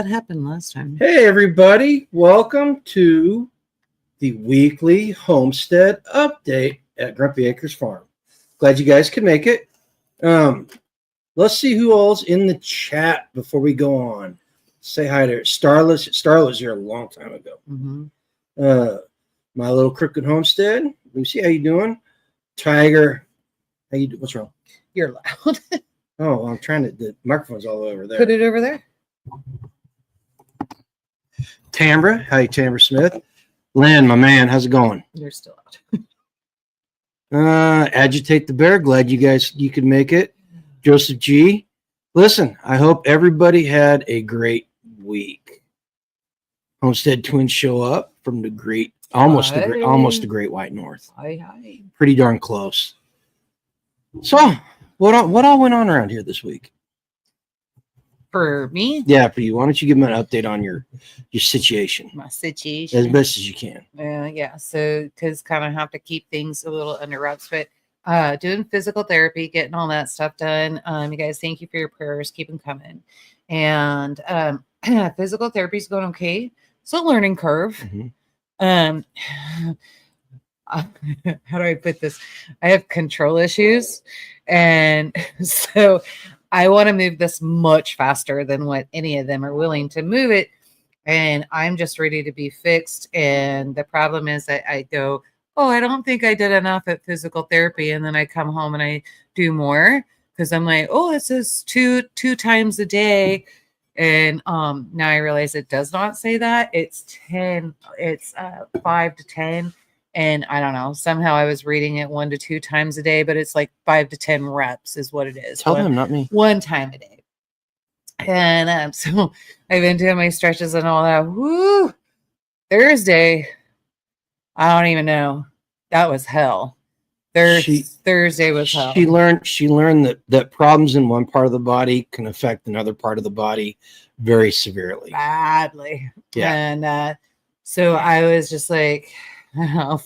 That happened last time. Hey, everybody. Welcome to the weekly Homestead Update at Grumpy Acres Farm. Glad you guys could make it. Let's see who all's in the chat before we go on. Say hi to Starless. Starla was here a long time ago. My Little Crooked Homestead. Lucy, how you doing? Tiger, how you doing? What's wrong? You're loud. Oh, I'm trying to. The microphone's all over there. Put it over there. Tambra, hi, Tambra Smith. Lynn, my man, how's it going? You're still out. Agitate the Bear, glad you could make it. Joseph G. Listen, I hope everybody had a great week. Homestead twins show up from the great, almost the Great White North. Hi. Pretty darn close. So, what all went on around here this week? For me? Yeah, for you. Why don't you give me an update on your situation? My situation. As best as you can. Yeah. So, because kind of have to keep things a little under wraps, but doing physical therapy, getting all that stuff done. You guys, thank you for your prayers. Keep them coming. And physical therapy is going okay. It's a learning curve. How do I put this? I have control issues. And so I want to move this much faster than what any of them are willing to move it. And I'm just ready to be fixed. And the problem is that I go, oh, I don't think I did enough at physical therapy. And then I come home and I do more because I'm like, oh, it says two times a day. And now I realize it does not say that. It's 10. It's 5 to 10. And I don't know. Somehow I was reading it 1 to 2 times a day, but it's like 5 to 10 reps is what it is. Tell them, not me. 1 time a day. And so I've been doing my stretches and all that. Woo! Thursday. I don't even know. That was hell. Thursday was hell. She learned that problems in one part of the body can affect another part of the body very severely. Badly. Yeah. And so I was just like,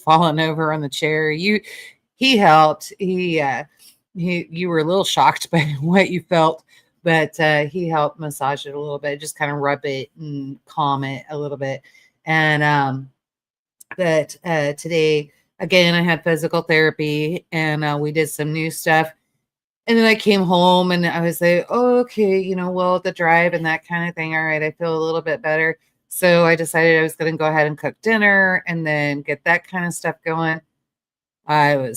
falling over on the chair. He helped. You were a little shocked by what you felt, but he helped massage it a little bit, just kind of rub it and calm it a little bit. And but today again I had physical therapy and we did some new stuff. And then I came home and I was like, oh, okay, well, the drive and that kind of thing. All right, I feel a little bit better. So I decided I was going to go ahead and cook dinner and then get that kind of stuff going. I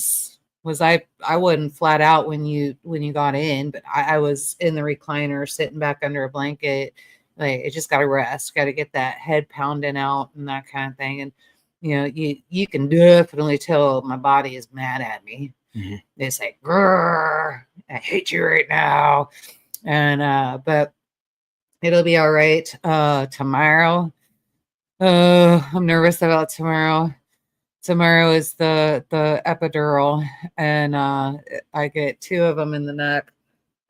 wasn't flat out when you got in, but I was in the recliner sitting back under a blanket. Like, I just got to rest, got to get that head pounding out and that kind of thing. And, you can definitely tell my body is mad at me. It's like, grrr, I hate you right now. And, but it'll be all right. Tomorrow. I'm nervous about tomorrow. Tomorrow is the epidural, and I get 2 of them in the neck,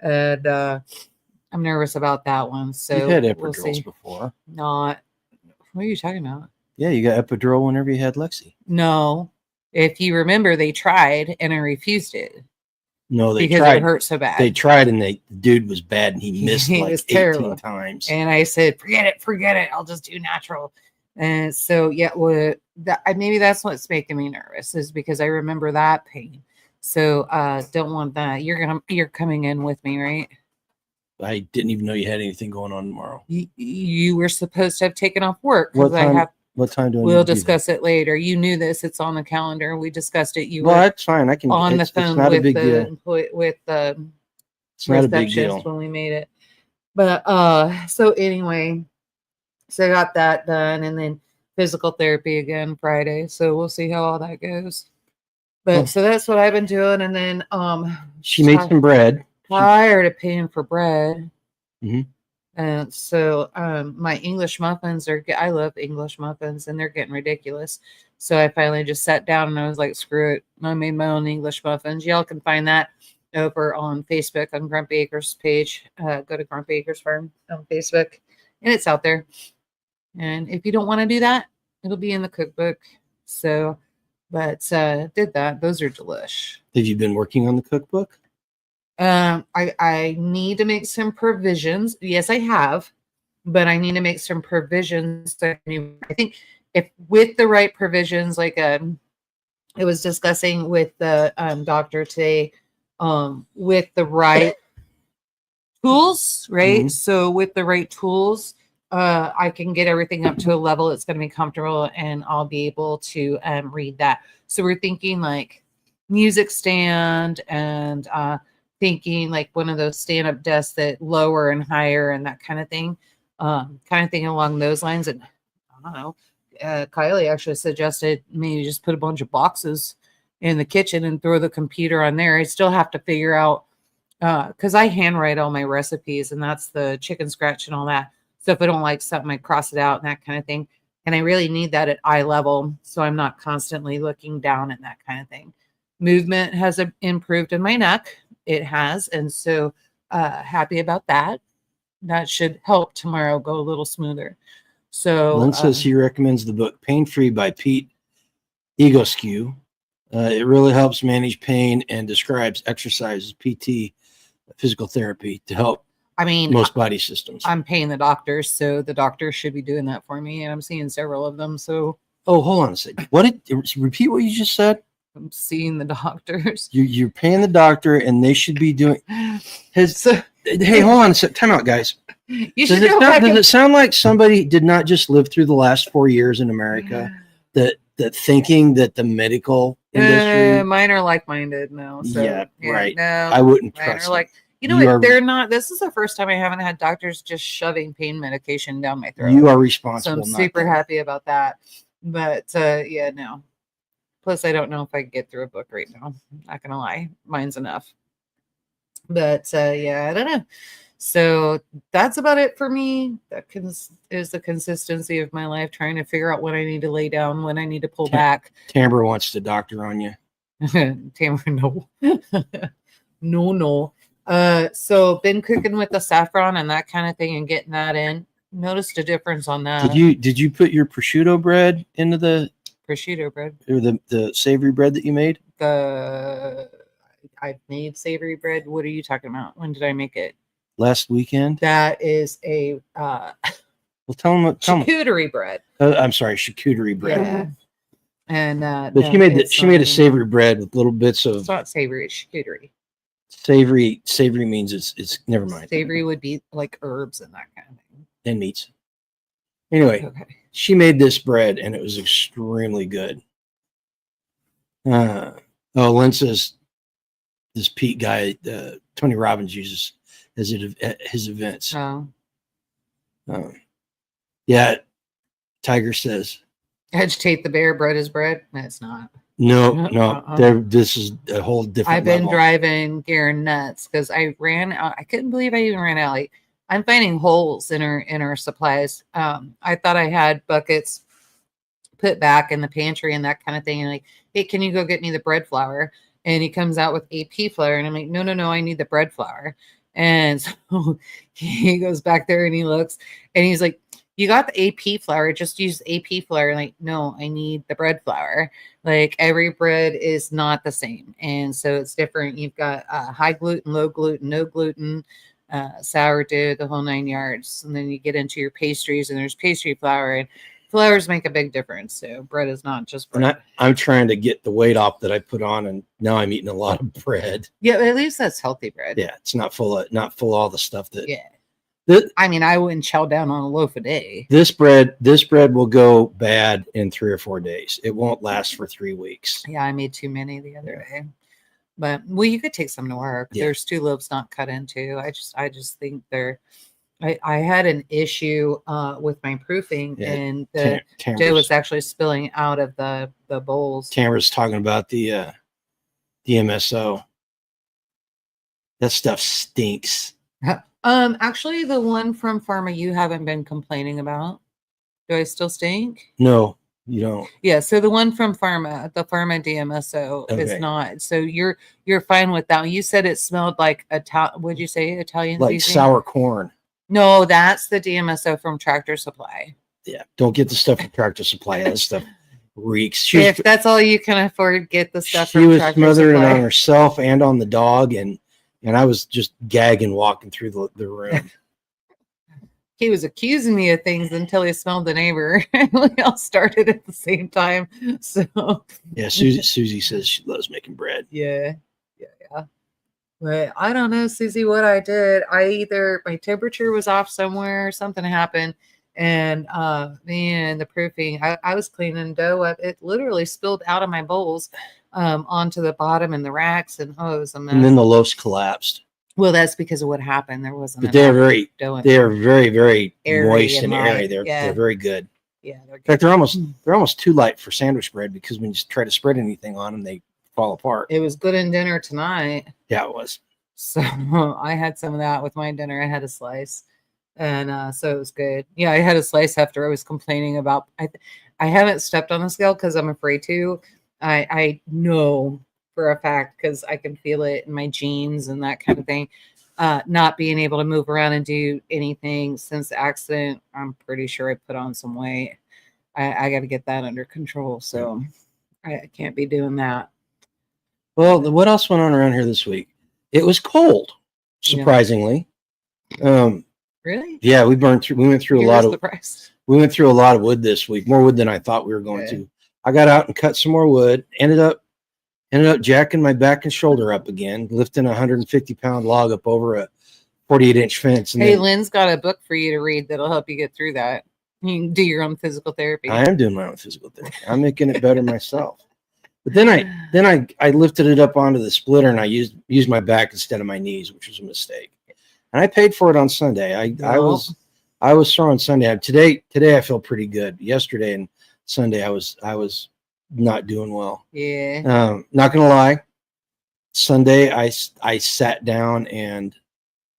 and I'm nervous about that one. So you've had epidurals before. Not. What are you talking about? Yeah, you got epidural whenever you had Lexi. No, if you remember, they tried and I refused it. No, they because tried. It hurt so bad. They tried, and the dude was bad, and he missed he like was 18 terrible. times. And I said, forget it. I'll just do natural. And so, yeah, maybe that's what's making me nervous is because I remember that pain. So, don't want that. You're coming in with me, right? I didn't even know you had anything going on tomorrow. You were supposed to have taken off work. What time do I We'll discuss it later. You knew this. It's on the calendar. We discussed it. Well, that's fine. I can on the phone it's not with a big the deal. With the It's not a big deal when we made it. But so anyway, so I got that done, and then physical therapy again Friday. So we'll see how all that goes. But so that's what I've been doing, and then she made some bread. Tired of paying for bread. Mm-hmm. And so my English muffins I love English muffins, and they're getting ridiculous. So I finally just sat down and I was like, screw it. I made my own English muffins. Y'all can find that over on Facebook on Grumpy Acres page. Go to Grumpy Acres Farm on Facebook, and it's out there. And if you don't want to do that, it'll be in the cookbook. So, but did that. Those are delish. Have you been working on the cookbook? I need to make some provisions. Yes, I have. but I need to make some provisions. I think if with the right provisions, like I was discussing with the doctor today, with the right tools, right? Mhm. So with the right tools, I can get everything up to a level it's going to be comfortable, and I'll be able to read that. So we're thinking like music stand, and thinking like one of those stand-up desks that lower and higher and that kind of thing along those lines. And I don't know, Kylie actually suggested maybe just put a bunch of boxes in the kitchen and throw the computer on there. I still have to figure out, because I handwrite all my recipes, and that's the chicken scratch and all that. So if I don't like something, I cross it out and that kind of thing. And I really need that at eye level, so I'm not constantly looking down and that kind of thing. Movement has improved in my neck. It has. And so happy about that. That should help tomorrow go a little smoother. So Lynn says he recommends the book Pain Free by Pete Egoscue. It really helps manage pain and describes exercises, PT, physical therapy to help most body systems. I'm paying the doctors, so the doctor should be doing that for me, and I'm seeing several of them. So hold on a second. Repeat what you just said? I'm seeing the doctors. You're paying the doctor, and they should be doing hey, hold on a second. Time out, guys. Does it sound like somebody did not just live through the last 4 years in America that thinking that the medical industry? Mine are like-minded. No. So, yeah, right. No, I wouldn't trust like, you know what? They're not. This is the first time I haven't had doctors just shoving pain medication down my throat. You are responsible. So I'm super happy about that. But yeah, no. Plus, I don't know if I can get through a book right now. I'm not gonna lie, mine's enough. But yeah, I don't know. So that's about it for me. That is the consistency of my life, trying to figure out when I need to lay down, when I need to pull back. Tamara wants to doctor on you. Tamara, no. No. So been cooking with the saffron and that kind of thing and getting that in. Noticed a difference on that. Did you put your prosciutto bread into the prosciutto bread or the savory bread that you made? I've made savory bread. What are you talking about? When did I make it? Last weekend. That is a well, tell them charcuterie bread. I'm sorry, charcuterie bread. Yeah. And but no, she made a savory bread with little bits of. It's not savory, it's charcuterie. Savory means it's never mind. Savory would be like herbs and that kind of thing. And meats. Anyway, okay. She made this bread and it was extremely good. Lynn says this Pete guy, Tony Robbins uses as it at his events. Oh. Yeah. Tiger says agitate the bear, bread is bread. That's not. No. This is a whole different I've been driving Garen nuts because I ran out. I couldn't believe I even ran out. Like, I'm finding holes in our supplies. I thought I had buckets put back in the pantry and that kind of thing. And like, hey, can you go get me the bread flour? And he comes out with AP flour. And I'm like, no, I need the bread flour. And so he goes back there and he looks and he's like, you got the AP flour, just use AP flour. Like, no, I need the bread flour. Like, every bread is not the same. And so it's different. You've got high gluten, low gluten, no gluten, sourdough, the whole 9 yards. And then you get into your pastries and there's pastry flour, and flours make a big difference. So bread is not just bread. And I'm trying to get the weight off that I put on, and now I'm eating a lot of bread. Yeah, but at least that's healthy bread. Yeah, it's not full of all the stuff that. Yeah. I mean, I wouldn't chow down on a loaf a day. This bread will go bad in 3 or 4 days. It won't last for 3 weeks. Yeah, I made too many the other day. But you could take some to work. Yeah. There's 2 loaves not cut into. I just think they're. I had an issue with my proofing, and the dough was actually spilling out of the bowls. Tamara's talking about the MSO. That stuff stinks. Actually, the one from Pharma you haven't been complaining about. Do I still stink? No, you don't. Yeah, so the one from Pharma, the Pharma DMSO is not. So you're fine with that. You said it smelled like what'd you say? Italian like seasoning? Sour corn. No, that's the DMSO from Tractor Supply. Yeah, don't get the stuff from Tractor Supply. That stuff reeks. If that's all you can afford, get the stuff from Tractor Supply. She was smothering on herself and on the dog, and I was just gagging walking through the room. he was accusing me of things until he smelled the neighbor. We all started at the same time. So Yeah, Susie says she loves making bread. yeah. But I don't know, Susie, what I did. My temperature was off somewhere, something happened, and man, the proofing. I was cleaning dough up. It literally spilled out of my bowls onto the bottom and the racks, and it was a mess. And then the loaves collapsed. Well, that's because of what happened. There wasn't. But they are very, very airy moist and light. airy. They're very good. Yeah, in fact, they're almost too light for sandwich bread because when you try to spread anything on them, they fall apart. It was good in dinner tonight. Yeah, it was. So I had some of that with my dinner. I had a slice, and so it was good. Yeah, I had a slice after I was complaining about. I haven't stepped on the scale because I'm afraid to. I know for a fact because I can feel it in my jeans and that kind of thing. Not being able to move around and do anything since the accident, I'm pretty sure I put on some weight. I got to get that under control. So I can't be doing that. Well, what else went on around here this week? It was cold, surprisingly. Really? Yeah, we went through a lot of wood this week, more wood than I thought we were going to. I got out and cut some more wood. Ended up jacking my back and shoulder up again, lifting a 150-pound log up over a 48-inch fence. And hey, Lynn's got a book for you to read that'll help you get through that. You can do your own physical therapy. I am doing my own physical therapy. I'm making it better myself. But then I lifted it up onto the splitter and I used my back instead of my knees, which was a mistake. And I paid for it on Sunday. I was sore on Sunday. Today I feel pretty good. Yesterday and Sunday I was not doing well. Yeah. Not gonna lie. Sunday I sat down and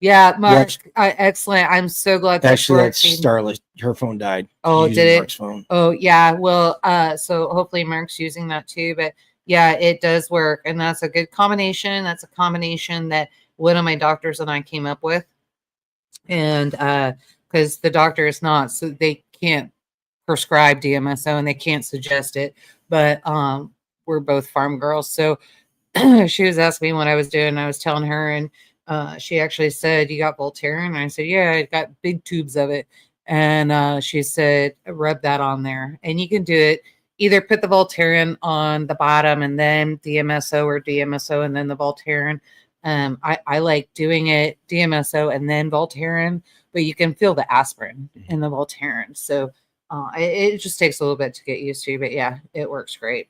Mark, excellent. I'm so glad that's Starla. Her phone died. Oh, did it? Mark's phone. Oh, yeah. Well, so hopefully Mark's using that too. But yeah, it does work, and that's a good combination. That's a combination that one of my doctors and I came up with, and because the doctor is not, so they can't prescribe DMSO and they can't suggest it. But we're both farm girls, so she was asking me what I was doing. And I was telling her, and she actually said, "You got Voltaren?" And I said, "Yeah, I got big tubes of it." And she said, "Rub that on there." And you can do it. Either put the Voltaren on the bottom and then DMSO, or DMSO and then the Voltaren. I like doing it DMSO and then Voltaren, but you can feel the aspirin in the Voltaren. So it just takes a little bit to get used to. But yeah, it works great.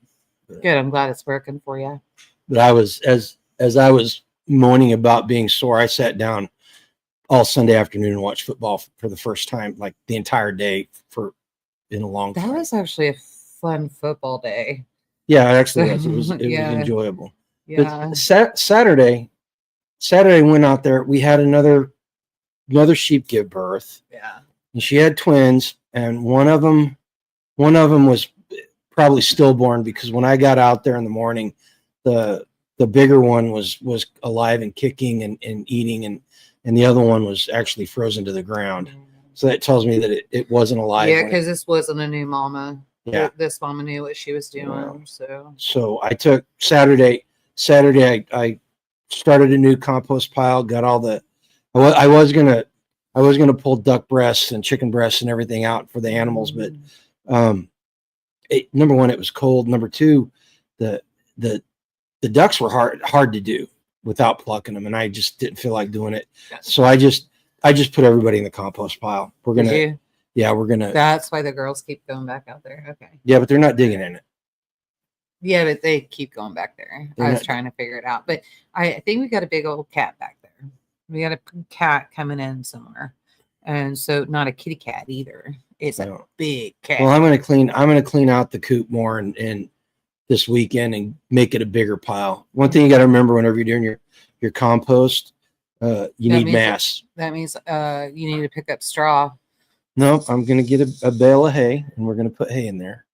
Good. I'm glad it's working for you. But I was, as I was moaning about being sore, I sat down all Sunday afternoon and watched football for the first time, like the entire day in a long time. That was actually a fun football day. Yeah, it actually was. It was enjoyable. Yeah. But Saturday went out there. We had another sheep give birth. Yeah. And she had twins, and one of them was probably stillborn, because when I got out there in the morning, the bigger one was alive and kicking and eating, and the other one was actually frozen to the ground. So that tells me that it wasn't alive. Yeah, because this wasn't a new mama. Yeah. This mama knew what she was doing. Wow. So I took Saturday, I started a new compost pile, got all the, I was gonna pull duck breasts and chicken breasts and everything out for the animals, but number one, it was cold. Number two, the ducks were hard to do without plucking them, and I just didn't feel like doing it. So I just put everybody in the compost pile. We're gonna. That's why the girls keep going back out there. Okay. Yeah, but they're not digging in it. Yeah, but they keep going back there. I was trying to figure it out, but I think we got a big old cat back there. We got a cat coming in somewhere, and so not a kitty cat either. It's a big cat. Well, I'm gonna clean out the coop more and this weekend and make it a bigger pile. One thing you got to remember whenever you're doing your compost, you need mass. That means you need to pick up straw. No, I'm gonna get a bale of hay, and we're gonna put hay in there.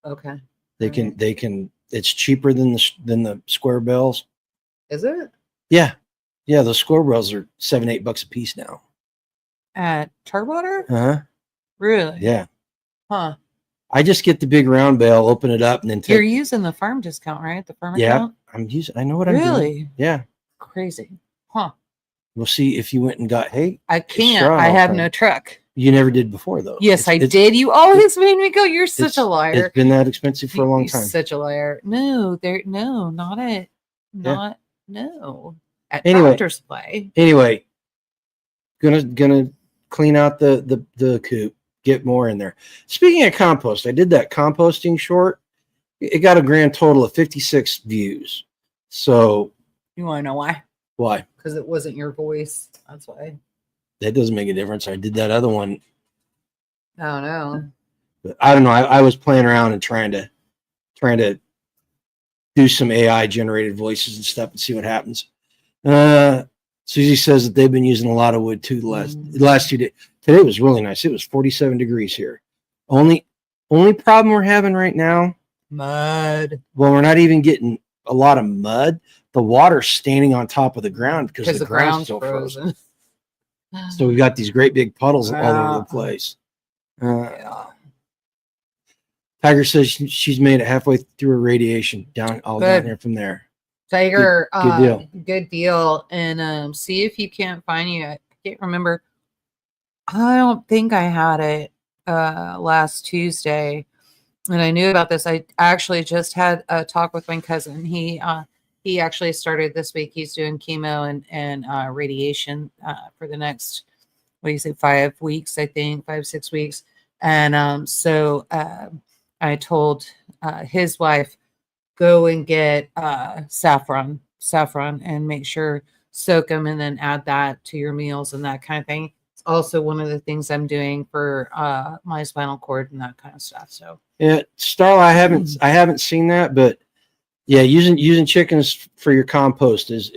Okay. They can. It's cheaper than the square bales. Is it? Yeah. The square bales are $7-8 a piece now. At Tarwater? Uh-huh. Really? Yeah. Huh. I just get the big round bale, open it up, and then you're using the farm discount, right? The farm account? I know what I'm doing. Really? Yeah. Crazy. Huh. We'll see if you went and got hay. I can't. I have no truck. You never did before, though. Yes, I did. You always made me go. You're such a liar. It's been that expensive for a long time. Such a liar. No, not at, no. At Anyway, Tractor Supply. Anyway, gonna clean out the coop, get more in there. Speaking of compost, I did that composting short. It got a grand total of 56 views. So you want to know why? Why? Because it wasn't your voice. That's why. That doesn't make a difference. I did that other one. I don't know. But I don't know. I was playing around and trying to do some AI generated voices and stuff and see what happens. Susie says that they've been using a lot of wood too the last 2 days. Today was really nice. It was 47 degrees here. Only problem we're having right now, mud. Well, we're not even getting a lot of mud. The water's standing on top of the ground because the ground's still frozen. So we've got these great big puddles all over the place. Yeah. Tiger says she's made it halfway through her radiation down here from there. Tiger, good deal. Good deal. And see if you can't find you. I can't remember. I don't think I had it last Tuesday, and I knew about this. I actually just had a talk with my cousin. He actually started this week. He's doing chemo and radiation for the next, 5 weeks, I think, 5-6 weeks. And so I told his wife, go and get saffron and make sure soak them and then add that to your meals and that kind of thing. It's also one of the things I'm doing for my spinal cord and that kind of stuff. So yeah, Starla, I haven't seen that, but yeah, using chickens for your compost is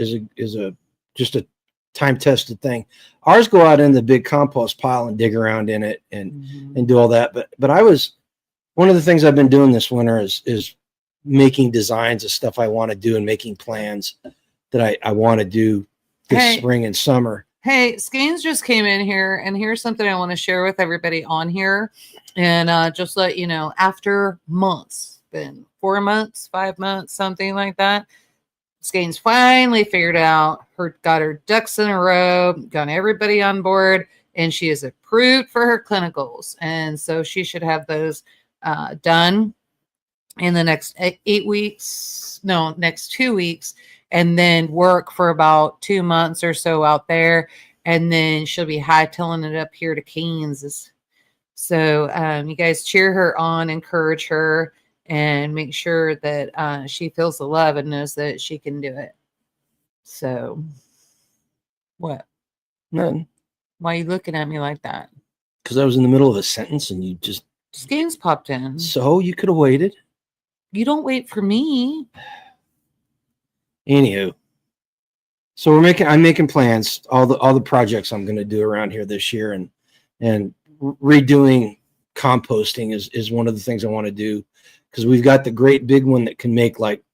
just a time tested thing. Ours go out in the big compost pile and dig around in it and do all that. But one of the things I've been doing this winter is making designs of stuff I want to do and making plans that I want to do this spring and summer. Hey, Skeins just came in here, and here's something I want to share with everybody on here. And just let you know, after months, been 4 months, 5 months, something like that, Skeins finally figured out got her ducks in a row, got everybody on board, and she is approved for her clinicals. And so she should have those done in the next 8 weeks, next 2 weeks, and then work for about 2 months or so out there. And then she'll be hightailing it up here to Kansas. So you guys cheer her on, encourage her, and make sure that she feels the love and knows that she can do it. So what? Nothing. Why are you looking at me like that? Because I was in the middle of a sentence and you just... Skins popped in. So you could have waited. You don't wait for me. Anywho, so I'm making plans. All the projects I'm going to do around here this year, and redoing composting is one of the things I want to do, because we've got the great big one that can make like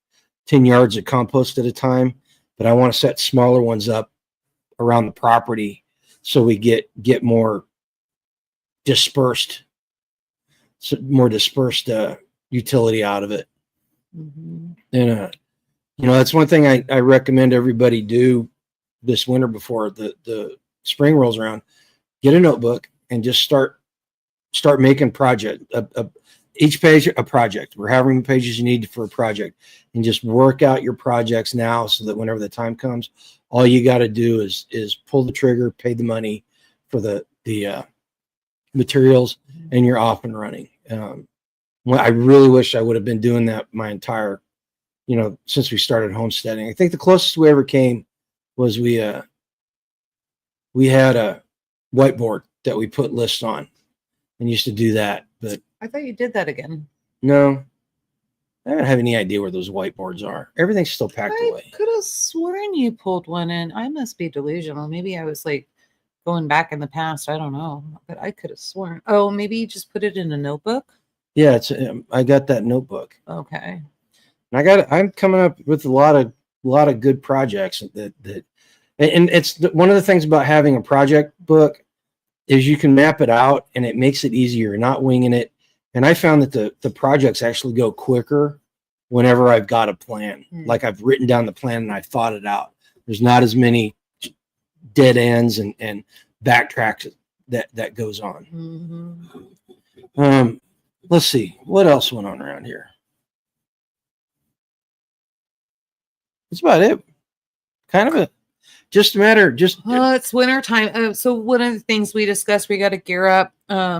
10 yards of compost at a time, but I want to set smaller ones up around the property so we get more dispersed utility out of it. And that's one thing I recommend everybody do this winter before the spring rolls around. Get a notebook and just start making each page a project. We're having pages you need for a project, and just work out your projects now so that whenever the time comes, all you got to do is pull the trigger, pay the money for the materials, and you're off and running. I really wish I would have been doing that my entire, since we started homesteading. I think the closest we ever came was we had a whiteboard that we put lists on and used to do that. But I thought you did that again. No, I don't have any idea where those whiteboards are. Everything's still packed away. I could have sworn you pulled one in. I must be delusional. Maybe I was like going back in the past. I don't know, but I could have sworn. Oh, maybe you just put it in a notebook. Yeah, I got that notebook. Okay. And I'm coming up with a lot of good projects and it's one of the things about having a project book is you can map it out and it makes it easier. You're not winging it. And I found that the projects actually go quicker whenever I've got a plan. Like I've written down the plan and I thought it out. There's not as many dead ends and backtracks that goes on. Mm-hmm. Let's see what else went on around here. That's about it. Kind of just a matter. It's winter time. So one of the things we discussed, we got to gear up.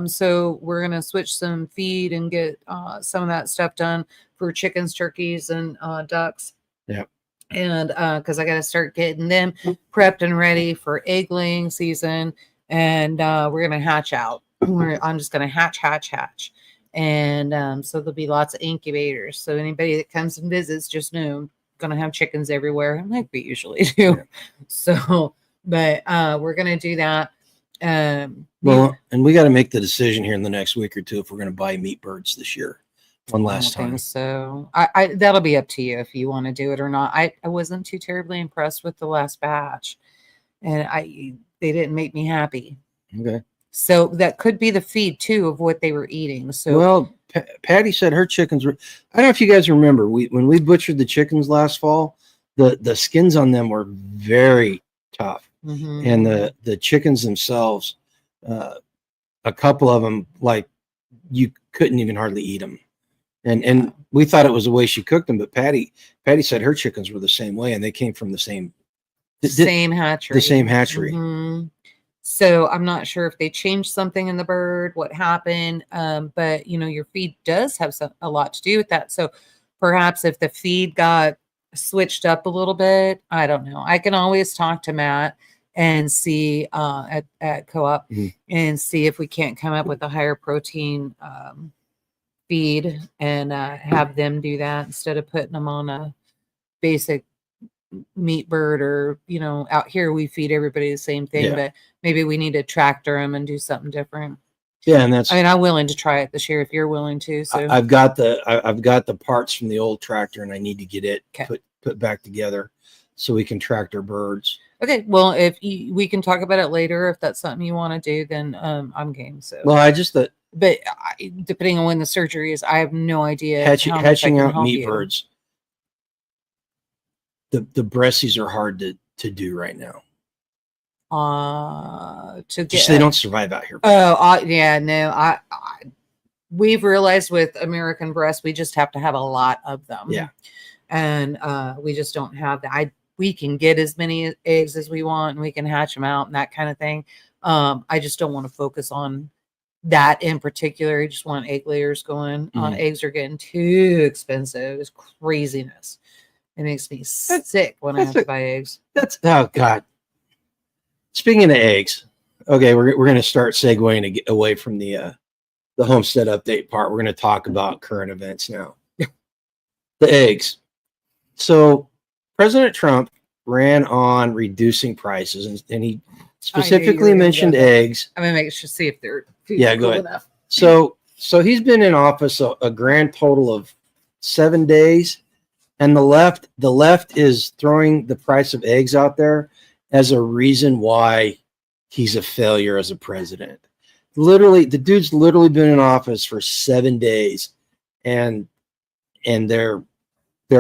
So we're gonna switch some feed and get some of that stuff done for chickens, turkeys, and ducks. Yeah. And because I got to start getting them prepped and ready for egg laying season, and we're gonna hatch out. I'm just gonna hatch, and so there'll be lots of incubators. So anybody that comes and visits, just know gonna have chickens everywhere, like we usually do. Yeah. So, but we're gonna do that. Well, and we got to make the decision here in the next week or two if we're going to buy meat birds this year. One last time. So I that'll be up to you if you want to do it or not. I wasn't too terribly impressed with the last batch, and they didn't make me happy. Okay. So that could be the feed too of what they were eating. So well, Patty said her chickens were. I don't know if you guys remember when we butchered the chickens last fall, the skins on them were very tough, and the chickens themselves, a couple of them, like you couldn't even hardly eat them, and we thought it was the way she cooked them, but Patty said her chickens were the same way, and they came from the same hatchery. The same hatchery. So I'm not sure if they changed something in the bird, what happened, but your feed does have a lot to do with that. So perhaps if the feed got switched up a little bit, I don't know. I can always talk to Matt and see at Co-op and see if we can't come up with a higher protein feed and have them do that instead of putting them on a basic meat bird, or out here we feed everybody the same thing, but maybe we need to tractor them and do something different. Yeah, and I'm willing to try it this year if you're willing to. So I've got the parts from the old tractor, and I need to get it put back together so we can tractor birds. Okay, well, if we can talk about it later, if that's something you want to do, then I'm game. So well, I just but depending on when the surgery is, I have no idea. Hatching out meat birds. The breasties are hard to do right now. They don't survive out here. We've realized with American breasts, we just have to have a lot of them. Yeah, and we just don't have that. We can get as many eggs as we want, and we can hatch them out and that kind of thing. I just don't want to focus on that in particular. I just want egg layers going. Eggs are getting too expensive. It's craziness. It makes me sick when I have to buy eggs. Oh God. Speaking of eggs, okay, we're going to start segueing away from the Homestead Update part. We're going to talk about current events now. The eggs. So President Trump ran on reducing prices, and he specifically mentioned eggs. I'm going to see if they're go ahead. Enough. So he's been in office a grand total of 7 days. And the left is throwing the price of eggs out there as a reason why he's a failure as a president. Literally, the dude's been in office for 7 days, and they're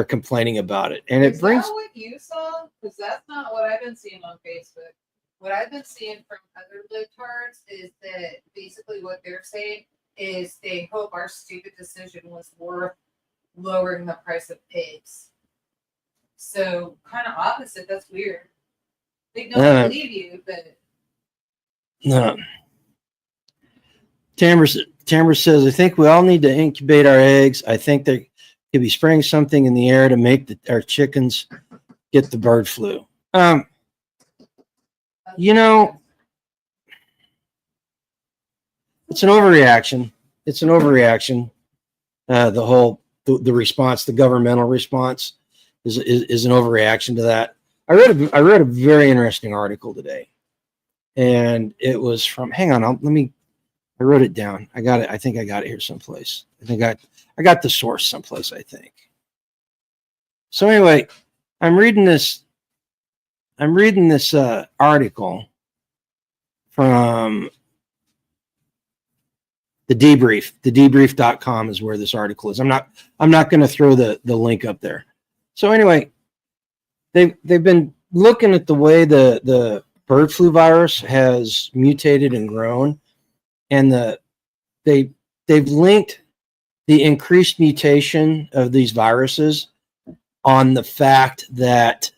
complaining about it. And it brings. Is that what you saw? Because that's not what I've been seeing on Facebook. What I've been seeing from other libtards is that basically what they're saying is they hope our stupid decision was worth lowering the price of eggs. So kind of opposite. That's weird. They don't believe you, but no. Tamara says, I think we all need to incubate our eggs. I think they could be spraying something in the air to make our chickens get the bird flu. It's an overreaction. The response, the governmental response, is an overreaction to that. I read a very interesting article today, and it was from. Hang on, I wrote it down. I got it. I think I got it here someplace. I think I got the source someplace. I think. So anyway, I'm reading this article from the debrief. The debrief.com is where this article is. I'm not going to throw the link up there. So anyway, they've been looking at the way the bird flu virus has mutated and grown, and they've linked the increased mutation of these viruses on the fact that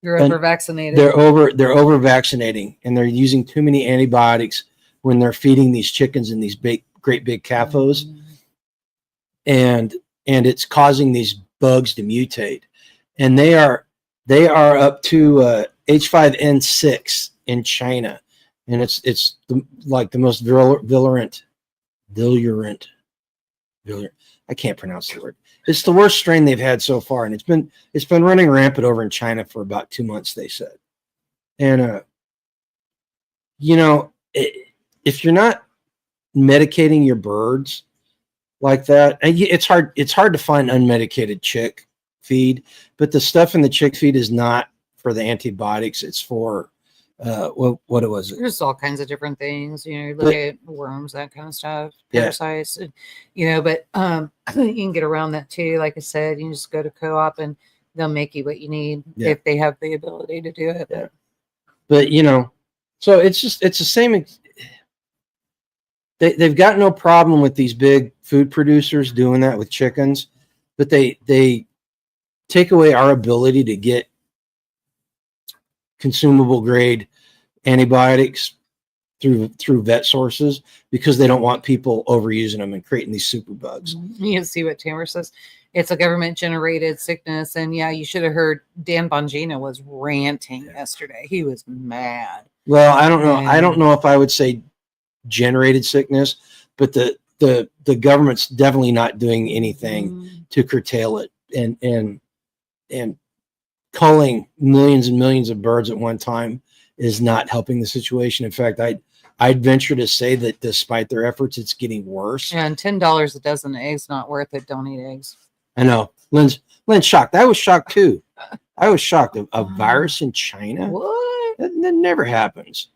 you're over vaccinated. They're over vaccinating, and they're using too many antibiotics when they're feeding these chickens in these great big CAFOs, and it's causing these bugs to mutate, and they are up to H5N6 in China, and it's like the most virulent. I can't pronounce the word. It's the worst strain they've had so far, and it's been running rampant over in China for about 2 months, they said. And if you're not medicating your birds like that, and it's hard to find unmedicated chick feed, but the stuff in the chick feed is not for the antibiotics. It's for what was it? There's all kinds of different things, you look at worms, that kind of stuff, parasites, but you can get around that too. Like I said, you can just go to co-op and they'll make you what you need if they have the ability to do it. Yeah. But so it's the same. They've got no problem with these big food producers doing that with chickens, but they take away our ability to get consumable grade antibiotics through vet sources because they don't want people overusing them and creating these super bugs. You can see what Tamara says. It's a government generated sickness. And you should have heard Dan Bongino was ranting yesterday. He was mad. Well, I don't know. I don't know if I would say generated sickness, but the government's definitely not doing anything to curtail it, and culling millions and millions of birds at one time is not helping the situation. In fact, I'd venture to say that despite their efforts, it's getting worse. Yeah, and $10 a dozen eggs not worth it. Don't eat eggs. I know. Lynn's shocked. I was shocked too. I was shocked. A virus in China? What? That never happens,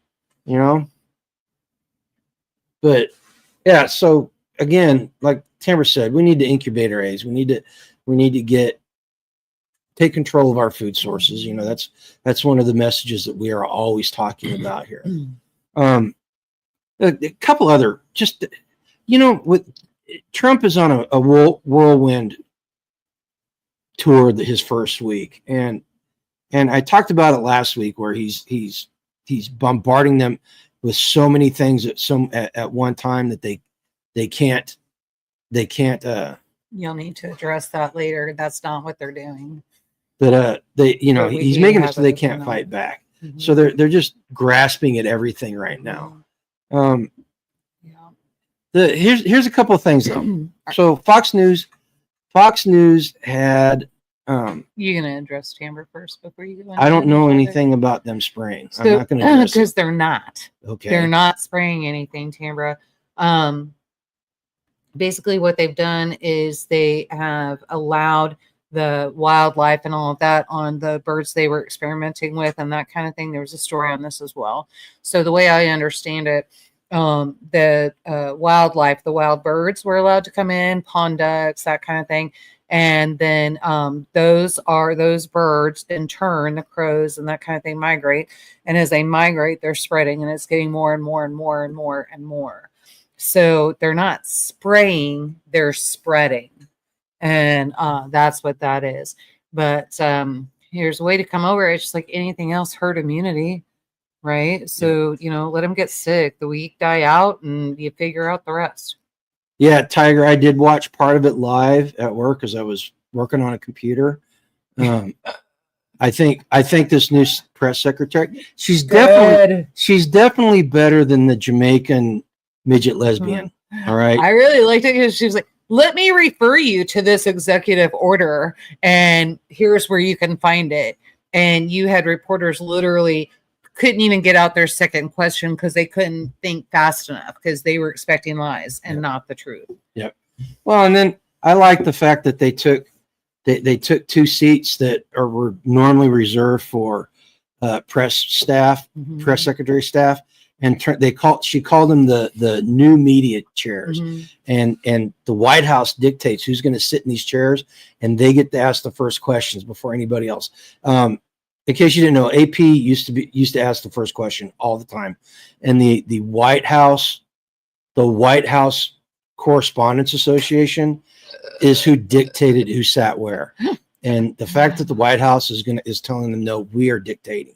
But yeah, so again, like Tamara said, we need to incubate our eggs. We need to take control of our food sources. That's one of the messages that we are always talking about here. A couple other, with Trump is on a whirlwind tour his first week, and I talked about it last week where he's bombarding them with so many things at one time that they can't. You'll need to address that later. That's not what they're doing. That he's making it so they can't fight back. So they're just grasping at everything right now. Here's a couple of things though. So Fox News had you're gonna address Tamara first before you go in. I don't know anything about them spraying. So, I'm not gonna address because they're not. Okay. They're not spraying anything, Tamara. Basically what they've done is they have allowed the wildlife and all of that on the birds they were experimenting with and that kind of thing. There was a story on this as well. So the way I understand it, the wildlife, the wild birds were allowed to come in, pond ducks, that kind of thing. And then those birds in turn, the crows and that kind of thing, migrate. And as they migrate, they're spreading, and it's getting more and more and more and more and more. So they're not spraying, they're spreading. And that's what that is. But here's a way to come over. It's just like anything else, herd immunity, right? So, let them get sick. The weak die out and you figure out the rest. Yeah, Tiger, I did watch part of it live at work as I was working on a computer. I think this new press secretary, she's definitely better than the Jamaican midget lesbian. All right. I really liked it because she was like, let me refer you to this executive order, and here's where you can find it. And you had reporters literally couldn't even get out their second question because they couldn't think fast enough because they were expecting lies and not the truth. Yep. Well, and then I like the fact that they took 2 seats that were normally reserved for press staff, press secretary staff, and she called them the new media chairs. And the White House dictates who's going to sit in these chairs, and they get to ask the first questions before anybody else. in case you didn't know, AP used to ask the first question all the time, and the White House Correspondents Association is who dictated who sat where, and the fact that the White House is telling them no, we are dictating.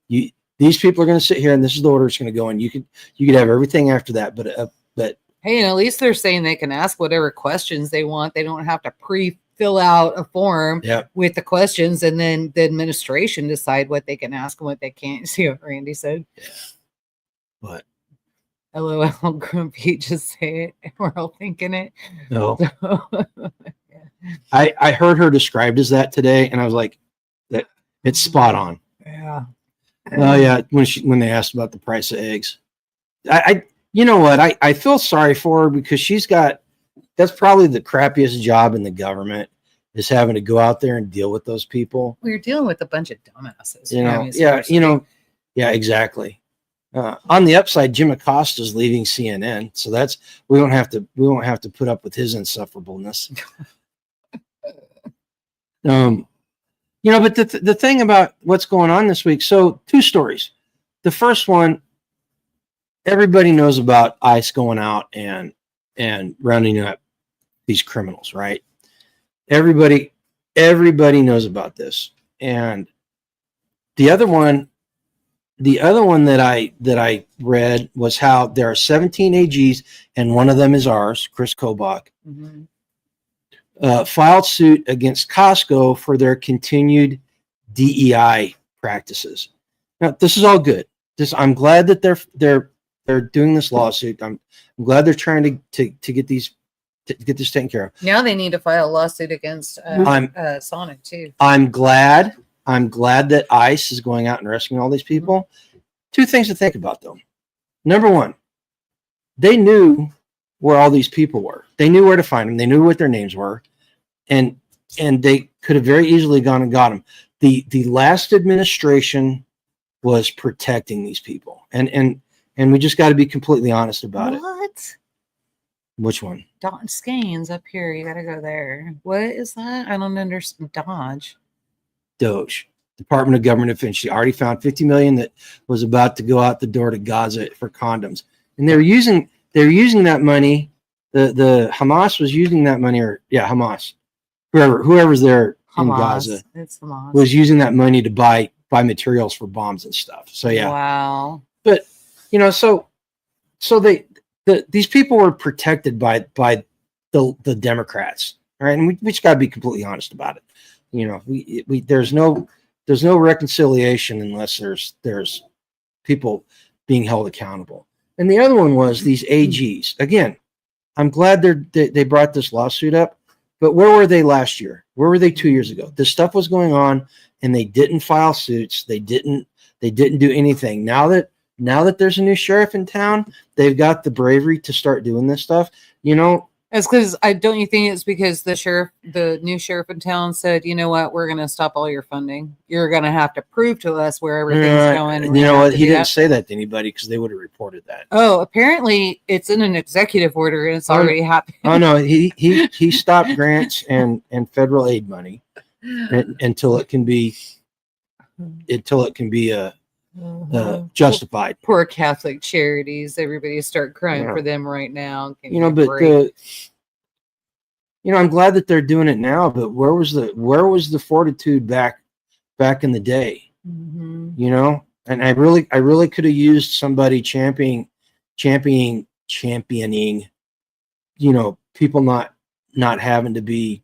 These people are going to sit here, and this is the order it's going to go, and you could have everything after that, but hey, and at least they're saying they can ask whatever questions they want. They don't have to fill out a form with the questions, and then the administration decide what they can ask and what they can't. See what Randy said? Yeah. What? LOL, Grumpy, just say it. We're all thinking it. No. So, I heard her described as that today, and I was like, that it's spot on. Yeah. Oh yeah, when they asked about the price of eggs, you know what? I feel sorry for her because that's probably the crappiest job in the government, is having to go out there and deal with those people. We're dealing with a bunch of dumbasses. Yeah, exactly. On the upside, Jim Acosta is leaving CNN, so we won't have to put up with his insufferableness. But the thing about what's going on this week, so 2 stories. The first one, everybody knows about ICE going out and rounding up these criminals, right? Everybody knows about this. And the other one that I read was how there are 17 AGs, and one of them is ours, Chris Kobach, filed suit against Costco for their continued DEI practices. Now, this is all good. I'm glad that they're doing this lawsuit. I'm glad they're trying to get this taken care of. Now they need to file a lawsuit against Sonic too. I'm glad that ICE is going out and rescuing all these people. 2 things to think about, though. Number 1, they knew where all these people were. They knew where to find them. They knew what their names were, and they could have very easily gone and got them. The last administration was protecting these people, and we just got to be completely honest about it. What? Which one? Dodge Scanes up here. You got to go there. What is that? I don't understand. Dodge. Doge, Department of Government Efficiency, already found $50 million that was about to go out the door to Gaza for condoms, and they're using that money. The Hamas was using that money, Hamas, whoever's there in Gaza, it's Hamas, was using that money to buy materials for bombs and stuff. So yeah, wow. But so these people were protected by the Democrats, right? And we just got to be completely honest about it. There's no reconciliation unless there's people being held accountable. And the other one was these AGs. Again, I'm glad they brought this lawsuit up, but where were they last year? Where were they 2 years ago? This stuff was going on, and they didn't file suits. They didn't do anything. Now that there's a new sheriff in town, they've got the bravery to start doing this stuff. It's because don't you think it's because the new sheriff in town said, you know what, we're going to stop all your funding. You're going to have to prove to us where everything's going. You know what? He didn't say that to anybody because they would have reported that. Oh, apparently it's in an executive order and it's already happened. Oh no, he stopped grants and federal aid money until it can be justified. Poor Catholic charities. Everybody start crying for them right now. I'm glad that they're doing it now, but where was the fortitude back in the day? And I really could have used somebody championing, people not having to be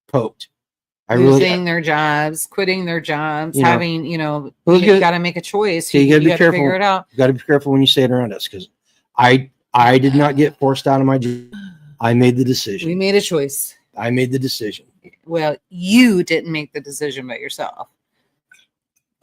poked. Losing their jobs, quitting their jobs, having, you got to make a choice. You got to be careful. Figure it out. You got to be careful when you say it around us, because I did not get forced out of my job. I made the decision. We made a choice. I made the decision. Well, you didn't make the decision but yourself.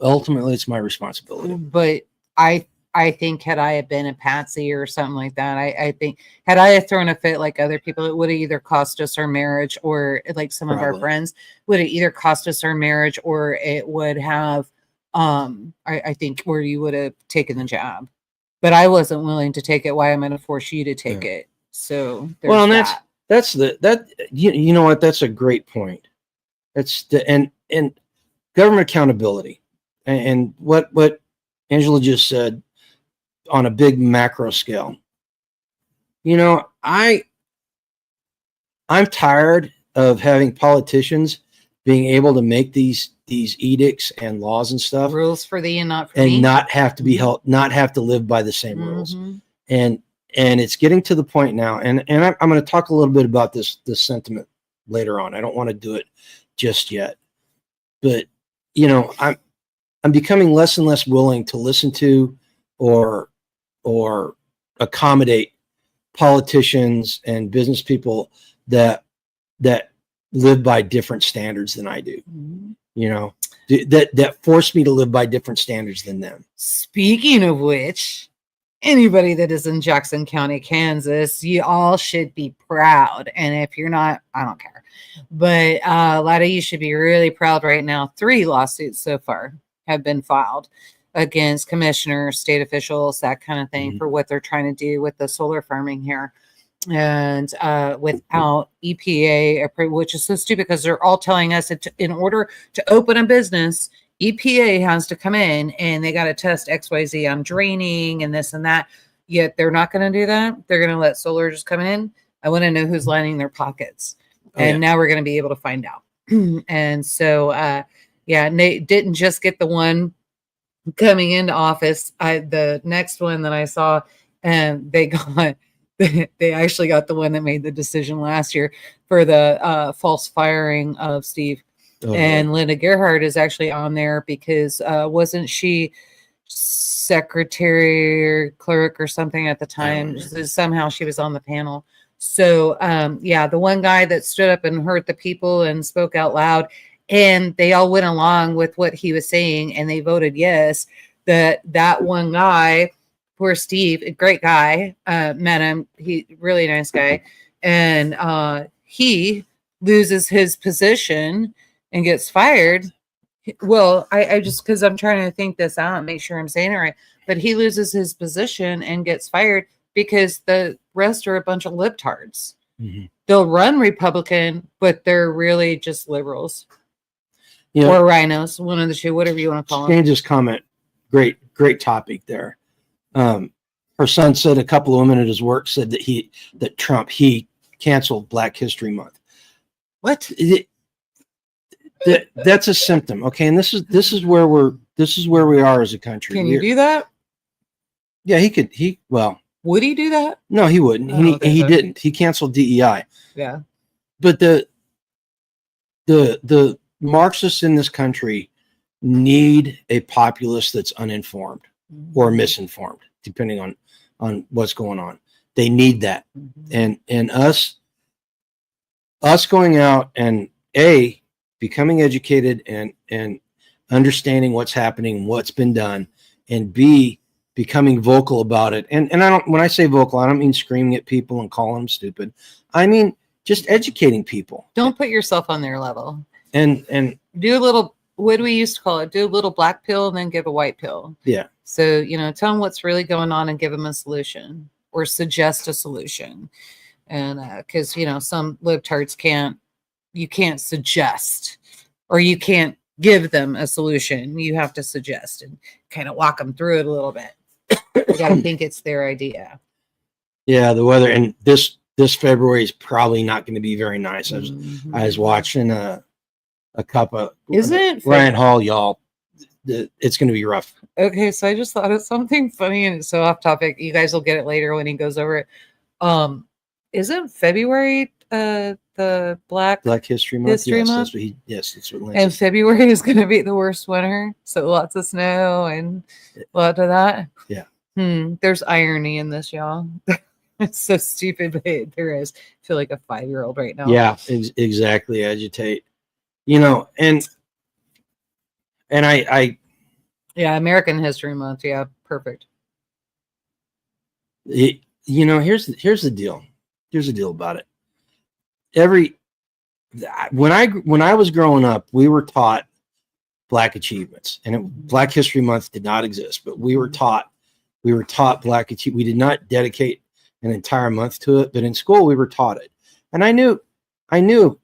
Ultimately, it's my responsibility. But I think had I been a patsy or something like that, I think had I thrown a fit like other people, it would have either cost us our marriage, or like some of our friends would have either cost us our marriage, or it would have, I think, or you would have taken the job. But I wasn't willing to take it. Why am I going to force you to take it? So that's you know what? That's a great point. That's and government accountability. and what Angela just said on a big macro scale. You know, I'm tired of having politicians being able to make these edicts and laws and stuff, rules for thee and not for and me, not have to be held, not have to live by the same rules. And it's getting to the point now, and I'm going to talk a little bit about this sentiment later on. I don't want to do it just yet, but you know, I'm becoming less and less willing to listen to or accommodate politicians and business people that live by different standards than I do. You know, that force me to live by different standards than them. Speaking of which, anybody that is in Jackson County, Kansas, you all should be proud. And if you're not, I don't care. But a lot of you should be really proud right now. 3 lawsuits so far have been filed against commissioners, state officials, that kind of thing, for what they're trying to do with the solar farming here. And without EPA, which is so stupid because they're all telling us that in order to open a business, EPA has to come in and they got to test XYZ on draining and this and that. Yet they're not going to do that. They're going to let solar just come in. I want to know who's lining their pockets. Now we're going to be able to find out. And so, Nate didn't just get the one coming into office. The next one that I saw, and they actually got the one that made the decision last year for the false firing of Steve. And Linda Gerhardt is actually on there because wasn't she secretary or clerk or something at the time? Somehow she was on the panel. So the one guy that stood up and hurt the people and spoke out loud, and they all went along with what he was saying, and they voted yes. That one guy, poor Steve, a great guy, met him. He really nice guy, and he loses his position and gets fired. Well, I just, because I'm trying to think this out and make sure I'm saying it right, but he loses his position and gets fired because the rest are a bunch of libtards. They'll run Republican, but they're really just liberals. Or rhinos, one of the two, whatever you want to call them. Change's comment, great topic there. Her son said a couple of women at his work said that Trump canceled Black History Month. What? That's a symptom, okay? And this is where we are as a country. Can you do that? Yeah, he could. Would he do that? No, he wouldn't. He didn't. He canceled DEI. Yeah. But the Marxists in this country need a populace that's uninformed or misinformed, depending on what's going on. They need that. And us going out and becoming educated and understanding what's happening, what's been done, and B, becoming vocal about it. And when I say vocal, I don't mean screaming at people and calling them stupid. I mean just educating people. Don't put yourself on their level. And do a little, what do we used to call it? Do a little black pill and then give a white pill. Yeah. So, tell them what's really going on and give them a solution or suggest a solution. And because, some libtards you can't suggest, or you can't give them a solution. You have to suggest and kind of walk them through it a little bit. You got to think it's their idea. Yeah, the weather, and this February is probably not going to be very nice. I was watching a cup of Ryan Hall, y'all. It's going to be rough. Okay, so I just thought of something funny, and it's so off topic. You guys will get it later when he goes over it. Isn't February the Black History Month? Month? That's what Lynn and said. February is going to be the worst winter, so lots of snow and lots of that. Yeah. There's irony in this, y'all. It's so stupid, but there is. I feel like a 5-year-old right now. Yeah, exactly. Agitate. And I American History Month. Yeah, perfect. Here's the deal. Here's the deal about it. When I was growing up, we were taught Black achievements, and Black History Month did not exist, but we were taught Black achievement. We did not dedicate an entire month to it, but in school we were taught it, and I knew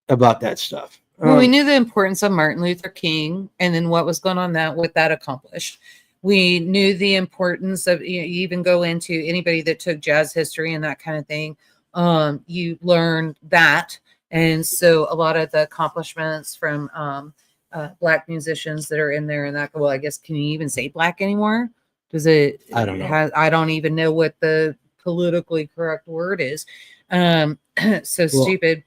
about that stuff. Well, we knew the importance of Martin Luther King and then what was going on what that accomplished. We knew the importance of, you even go into anybody that took jazz history and that kind of thing. You learned that. And so a lot of the accomplishments from Black musicians that are in there and that, well, I guess, can you even say Black anymore? Does it? I don't know. I don't even know what the politically correct word is. Stupid.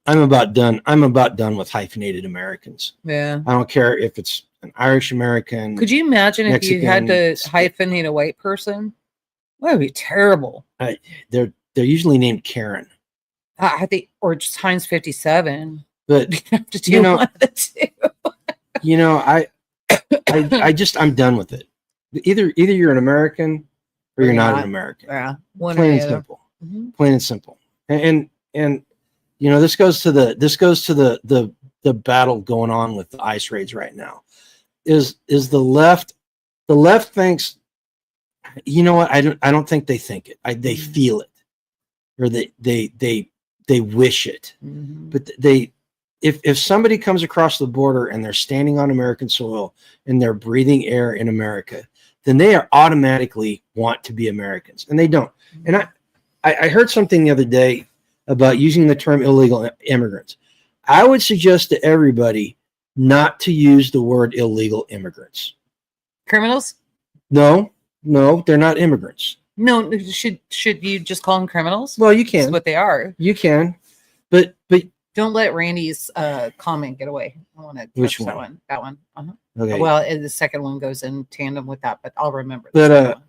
I'm about done. I'm about done with hyphenated Americans. Yeah. I don't care if it's an Irish American. Could you imagine Mexican, if you had to hyphenate a white person? That would be terrible. They're usually named Karen. I think, or just Heinz 57. But you have to do one of the two. I'm done with it. Either you're an American or you're not an American. Yeah, plain and simple. Mm-hmm. Plain and simple. And this goes to the battle going on with the ICE raids right now. Is the left thinks, you know what? I don't think they think it. They feel it, or they wish it. Mm-hmm. But if somebody comes across the border and they're standing on American soil and they're breathing air in America, then they are automatically want to be Americans, and they don't. And I heard something the other day about using the term illegal immigrants. I would suggest to everybody not to use the word illegal immigrants. Criminals? No, they're not immigrants. No, should you just call them criminals? Well, you can. That's what they are. You can, but don't let Randy's comment get away. I want to touch that one. That one. Uh-huh. Okay. Well, the second one goes in tandem with that, but I'll remember. But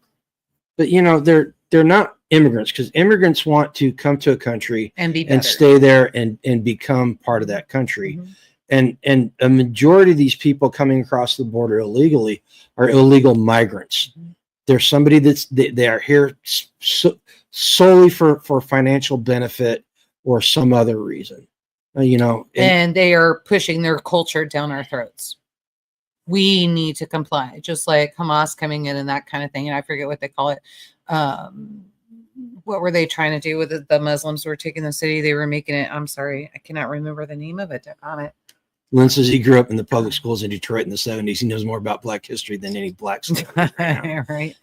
they're not immigrants, because immigrants want to come to a country and be better, and stay there and become part of that country. Mm-hmm. And a majority of these people coming across the border illegally are illegal migrants. Mm-hmm. There's somebody they are here solely for financial benefit or some other reason, and they are pushing their culture down our throats. We need to comply, just like Hamas coming in and that kind of thing. And I forget what they call it. What were they trying to do with it? The Muslims were taking the city. They were making it. I'm sorry, I cannot remember the name of it. On it. Lynn says he grew up in the public schools in Detroit in the 70s. He knows more about Black history than any Black right now. Right.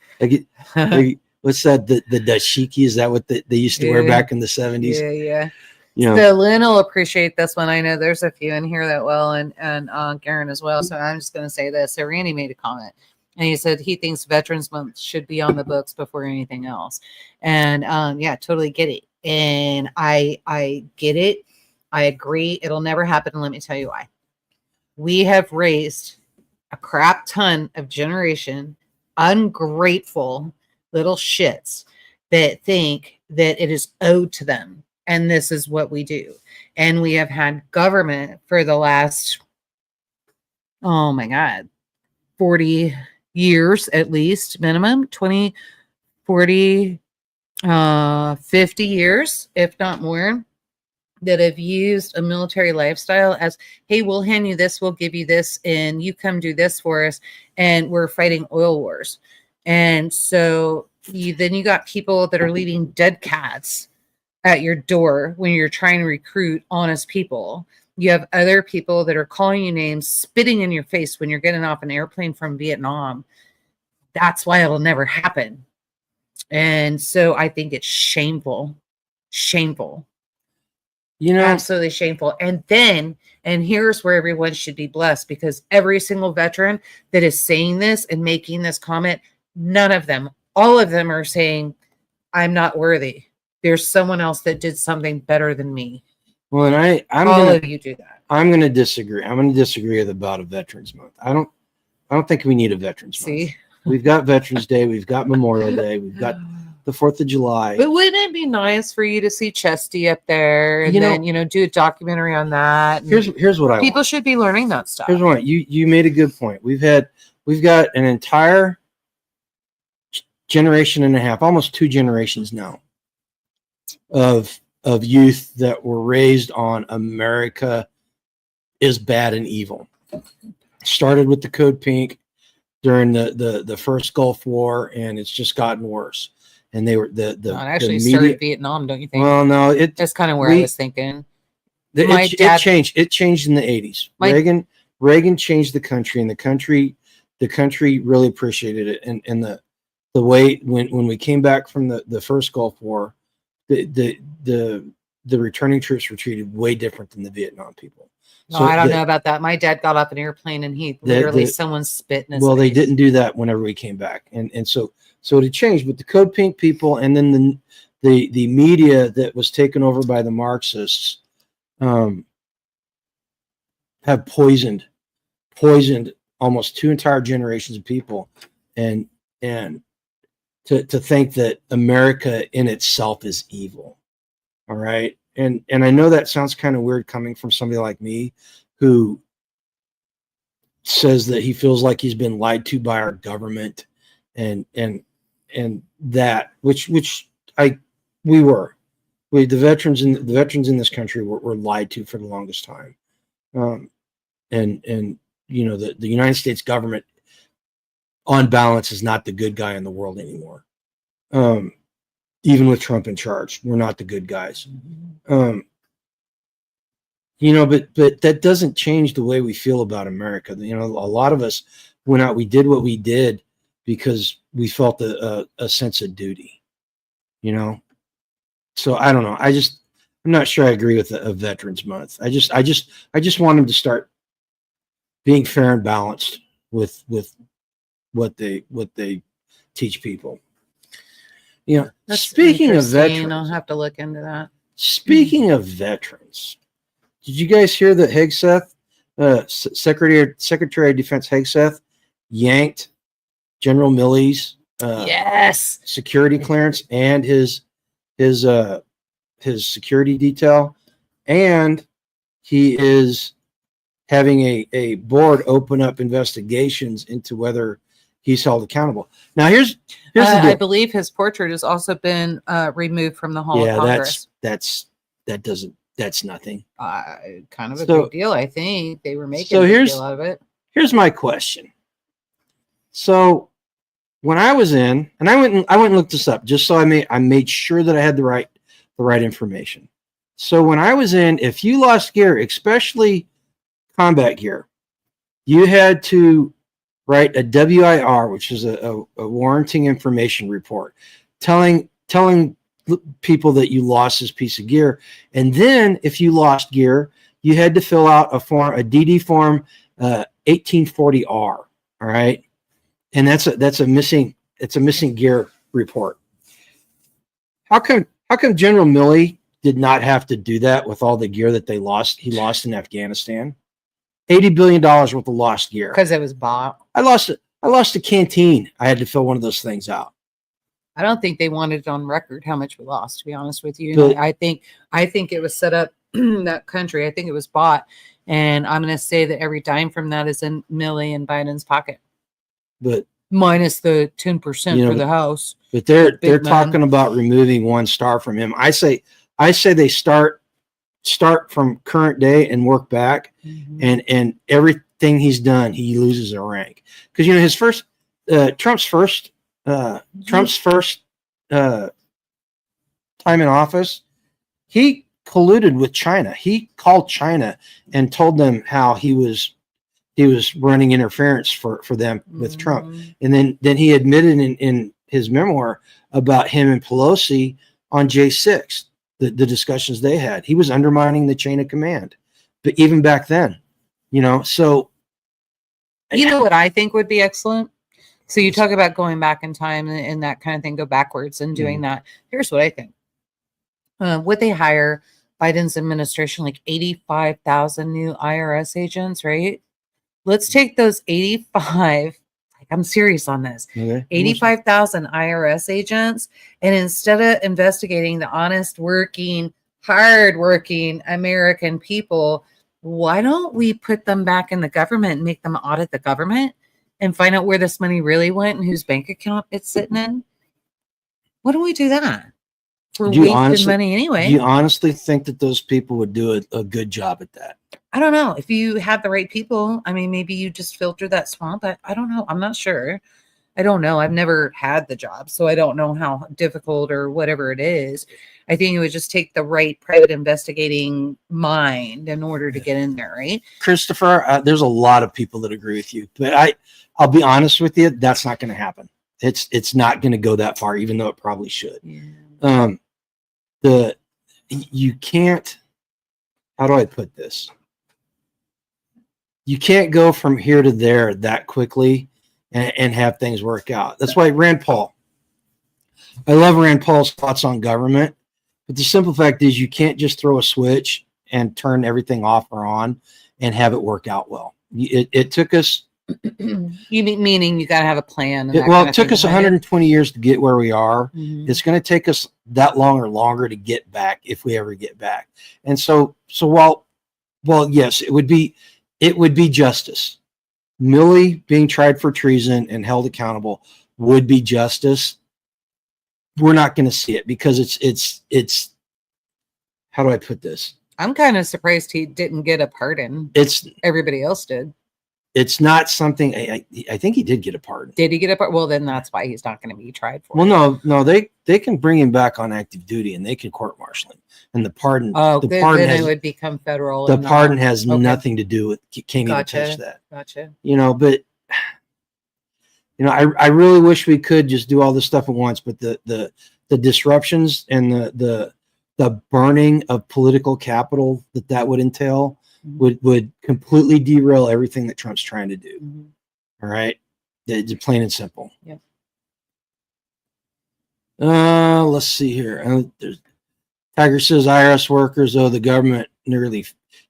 What's that? The dashiki? Is that what they used to wear back in the 70s? Yeah. So Lynn will appreciate this one. I know there's a few in here that will, and Garen as well. So I'm just going to say this. So Randy made a comment, and he said he thinks Veterans Month should be on the books before anything else. And totally get it. And I get it. I agree. It'll never happen. And let me tell you why. We have raised a crap ton of generation ungrateful little shits that think that it is owed to them. And this is what we do. And we have had government for the last, 40 years, at least minimum, 20, 40, 50 years, if not more, that have used a military lifestyle as, hey, we'll hand you this, we'll give you this, and you come do this for us. And we're fighting oil wars. And so then you got people that are leaving dead cats at your door when you're trying to recruit honest people. You have other people that are calling you names, spitting in your face when you're getting off an airplane from Vietnam. That's why it'll never happen. And so I think it's shameful. Absolutely shameful. And here's where everyone should be blessed, because every single veteran that is saying this and making this comment, none of them, all of them are saying, I'm not worthy. There's someone else that did something better than me. Well, and all of you do that. I'm going to disagree. I'm going to disagree about a Veterans Month. I don't think we need a Veterans Month. We've got Veterans Day. We've got Memorial Day. We've got the 4th of July. But wouldn't it be nice for you to see Chesty up there and then do a documentary on that? Here's what people should be learning that stuff. Here's what you made a good point. We've got an entire generation and a half, almost 2 generations now, of youth that were raised on America is bad and evil. Started with the Code Pink during the first Gulf War, and it's just gotten worse. And they were it actually started Vietnam, don't you think? Well, no, that's kind of where I was thinking. It changed. It changed in the 80s. Reagan changed the country, and the country really appreciated it. And the way when we came back from the first Gulf War, the returning troops were treated way different than the Vietnam people. No, I don't know about that. My dad got off an airplane and he literally someone spit in his face. They didn't do that whenever we came back, and so it had changed. But the Code Pink people, and then the media that was taken over by the Marxists, have poisoned almost two entire generations of people, and to think that America in itself is evil. All right. And I know that sounds kind of weird coming from somebody like me who says that he feels like he's been lied to by our government and that which the veterans in this country were lied to for the longest time. And you know, the United States government on balance is not the good guy in the world anymore. Even with Trump in charge, we're not the good guys. You know, but that doesn't change the way we feel about America. You know, a lot of us went out, we did what we did because we felt a sense of duty, you know? So I don't know. I'm not sure I agree with a Veterans Month. I just want them to start being fair and balanced with what they teach people. You know, that's speaking of veterans, I'll have to look into that. Speaking of veterans, did you guys hear that Hegseth, Secretary of Defense Hegseth, yanked General Milley's security clearance and his security detail, and he is having a board open up investigations into whether he's held accountable. Now here's the deal. I believe his portrait has also been removed from the Hall of Congress. That's nothing. Kind of a big deal. I think they were making a big deal out of it. Here's my question. So when I was in, and I went and looked this up just so I made sure that I had the right information. So when I was in, if you lost gear, especially combat gear, you had to write a WIR, which is a warranting information report, telling people that you lost this piece of gear. And then if you lost gear, you had to fill out a DD form 1840R. All right. And that's a missing gear report. How come General Milley did not have to do that with all the gear that he lost in Afghanistan? $80 billion worth of lost gear. Because it was bought. I lost a canteen. I had to fill one of those things out. I don't think they wanted it on record how much we lost, to be honest with you. But I think it was set up in that country. I think it was bought. And I'm going to say that every dime from that is in Milley and Biden's pocket. But minus the 10% for the House. But they're talking about removing 1 star from him. I say they start from current day and work back, and everything he's done, he loses a rank. Because you know his first Trump's first time in office, he colluded with China. He called China and told them how he was running interference for them with Trump. And then he admitted in his memoir about him and Pelosi on J6, the discussions they had. He was undermining the chain of command. But even back then, you know, so. You know what I think would be excellent? So you talk about going back in time and that kind of thing, go backwards and doing that. Here's what I think. Would they hire Biden's administration like 85,000 new IRS agents, right? Let's take those 85, like I'm serious on this, 85,000 IRS agents, and instead of investigating the honest working, hardworking American people, why don't we put them back in the government and make them audit the government and find out where this money really went and whose bank account it's sitting in? Why don't we do that? We're wasting money anyway. Do you honestly think that those people would do a good job at that? I don't know. If you have the right people, I mean, maybe you just filter that swamp. I don't know. I'm not sure. I don't know. I've never had the job, so I don't know how difficult or whatever it is. I think it would just take the right private investigating mind in order to get in there, right? Christopher, there's a lot of people that agree with you, but I'll be honest with you, that's not going to happen. It's not going to go that far, even though it probably should. Yeah. You can't, how do I put this? You can't go from here to there that quickly and have things work out. That's why Rand Paul, I love Rand Paul's thoughts on government, but the simple fact is you can't just throw a switch and turn everything off or on and have it work out well. It took us. You meaning you got to have a plan. It took us 120 years to get where we are. Mm-hmm. It's going to take us that long or longer to get back if we ever get back. And so while yes, it would be justice. Milley being tried for treason and held accountable would be justice. We're not going to see it because it's how do I put this? I'm kind of surprised he didn't get a pardon. Everybody else did. It's not something. I think he did get a pardon. Did he get a pardon? Well, then that's why he's not going to be tried for. Well, no, they can bring him back on active duty and they can court-martial him. And the pardon. Oh, then it would become federal. The pardon has nothing to do with. Can't even touch that. Gotcha. But I really wish we could just do all this stuff at once. But the disruptions and the burning of political capital that would entail. Mm-hmm. would completely derail everything that Trump's trying to do. Mm-hmm. All right. It's plain and simple. Yeah. Let's see here. Tiger says IRS workers owe the government nearly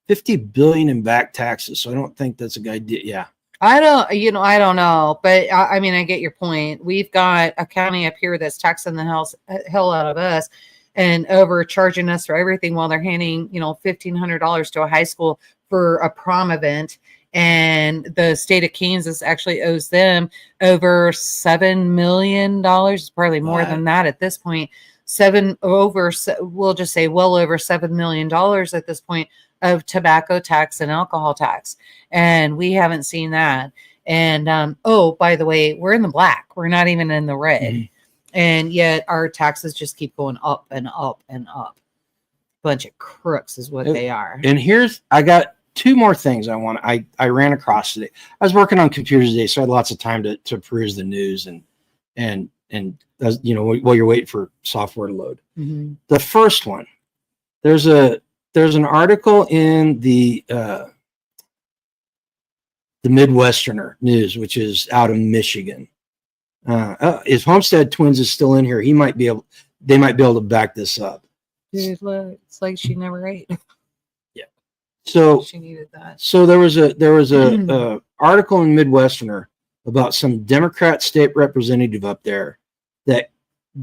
$50 billion in back taxes. So I don't think that's a good idea. Yeah. I don't know, but I mean, I get your point. We've got a county up here that's taxing the hell out of us and overcharging us for everything while they're handing, $1,500 to a high school for a prom event. And the state of Kansas actually owes them over $7 million. It's probably more than that at this point. We'll just say well over $7 million at this point of tobacco tax and alcohol tax. And we haven't seen that. And, by the way, we're in the black. We're not even in the red. Mm-hmm. And yet our taxes just keep going up and up and up. Bunch of crooks is what they are. And I got two more things I ran across today. I was working on computers today, so I had lots of time to peruse the news and while you're waiting for software to load. Mm-hmm. The first one, there's an article in the Midwesterner News, which is out of Michigan. If Homestead Twins is still in here, they might be able to back this up. Dude, look, it's like she never ate. Yeah. So she needed that. So there was a article in Midwesterner about some Democrat state representative up there that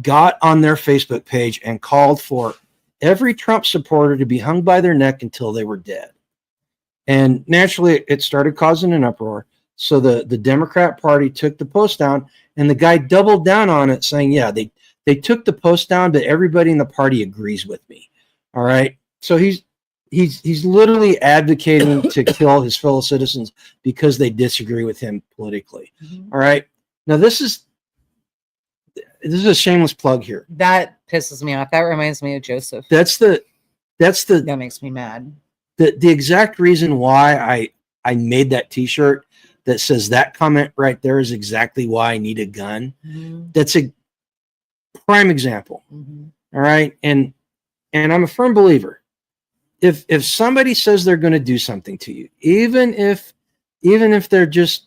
got on their Facebook page and called for every Trump supporter to be hung by their neck until they were dead. And naturally, it started causing an uproar. So the Democrat Party took the post down, and the guy doubled down on it, saying, yeah, they took the post down, but everybody in the party agrees with me. All right. So he's literally advocating to kill his fellow citizens because they disagree with him politically. Mm-hmm. All right. Now this is a shameless plug here. That pisses me off. That reminds me of Joseph. That makes me mad. The exact reason why I made that t-shirt that says that comment right there is exactly why I need a gun. Mm-hmm. That's a prime example. Mm-hmm. All right. And I'm a firm believer. If somebody says they're going to do something to you, even if they're just